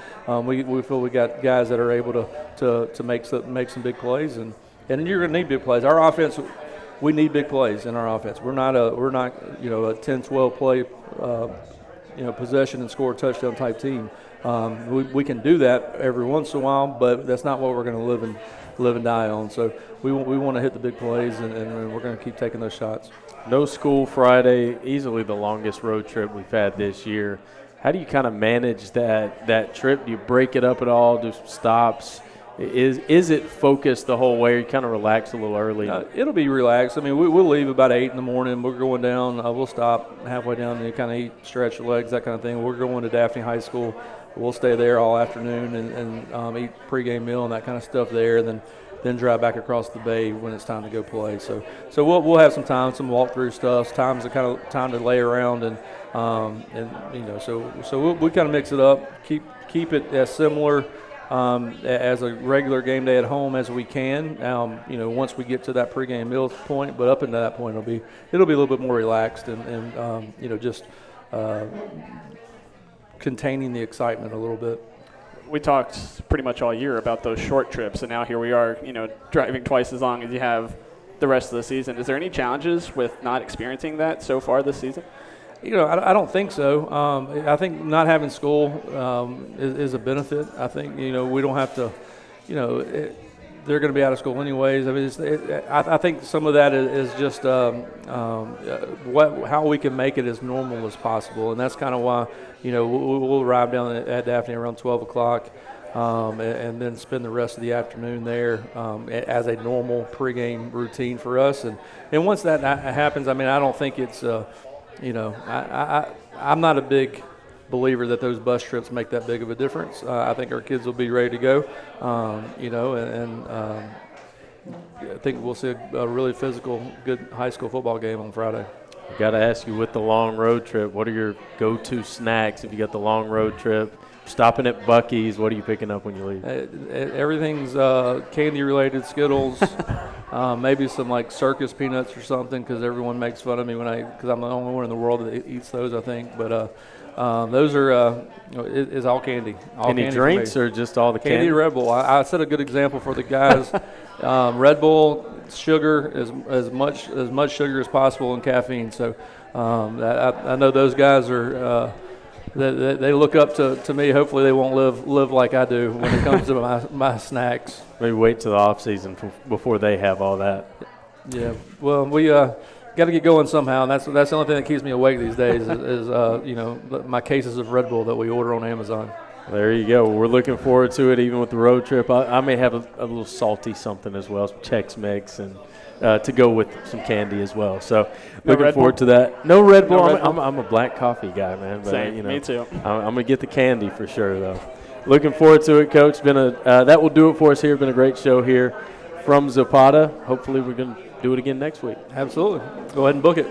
we feel we got guys that are able to make some big plays, and you're going to need big plays. Our offense, we need big plays in our offense. We're not a 10-12 play possession and score a touchdown type team. We can do that every once in a while, but that's not what we're going to live and die on. So we want to hit the big plays, and we're going to keep taking those shots. No school Friday, easily the longest road trip we've had this year. How do you kind of manage that trip? Do you break it up at all? Do some stops? Is it focused the whole way, or you kind of relax a little early? It'll be relaxed. I mean, we'll leave about 8 in the morning. We're going down. We'll stop halfway down and kind of eat, stretch your legs, that kind of thing. We're going to DiFante High School. We'll stay there all afternoon and eat pregame meal and that kind of stuff there, and then drive back across the bay when it's time to go play. So we'll have some time, some walkthrough stuff, time to lay around, and so we kind of mix it up, keep it as similar as a regular game day at home as we can. Once we get to that pregame meal point, but up until that point, it'll be a little bit more relaxed and just containing the excitement a little bit. We talked pretty much all year about those short trips, and now here we are, driving twice as long as you have the rest of the season. Is there any challenges with not experiencing that so far this season? I don't think so. I think not having school is a benefit. I think, we don't have to, they're going to be out of school anyways. I mean, I think some of that is just how we can make it as normal as possible, and that's kind of why, we'll arrive down at DiFante around 12 o'clock and then spend the rest of the afternoon there as a normal pregame routine for us. And once that happens, I mean, I don't think it's I'm not a big believer that those bus trips make that big of a difference. I think our kids will be ready to go, I think we'll see a really physical, good high school football game on Friday. I got to ask you, with the long road trip, what are your go-to snacks if you got the long road trip? Stopping at Buc-ee's, what are you picking up when you leave? Everything's candy-related, Skittles, maybe some like circus peanuts or something, because everyone makes fun of me because I'm the only one in the world that eats those, I think. But those are it's all candy. Any drinks or just all the candy? Candy, Red Bull. I set a good example for the guys. Red Bull, sugar, as much sugar as possible, and caffeine. So I know those guys are. They look up to me. Hopefully they won't live like I do when it comes to my snacks. Maybe wait till the off season before they have all that. Yeah. Well, we got to get going somehow, and that's the only thing that keeps me awake these days is my cases of Red Bull that we order on Amazon. There you go. We're looking forward to it, even with the road trip. I may have a little salty something as well, some Chex Mix, and to go with some candy as well. So looking forward to that. No Red Bull. I'm a black coffee guy, man. But, Same. Me too. I'm going to get the candy for sure, though. Looking forward to it, Coach. That will do it for us here. Been a great show here from Zapata. Hopefully we're going to do it again next week. Absolutely. Go ahead and book it.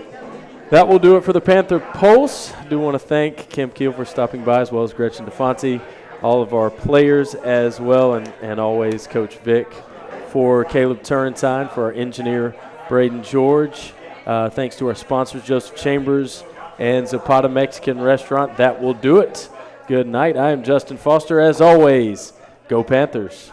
That will do it for the Panther Pulse. I do want to thank Kim Kiel for stopping by, as well as Gretchen DiFante, all of our players as well, and always Coach Vic, for Caleb Turrentine, for our engineer Braden George. Thanks to our sponsors, Joseph Chambers and Zapata Mexican Restaurant. That will do it. Good night. I am Justin Foster. As always, go Panthers.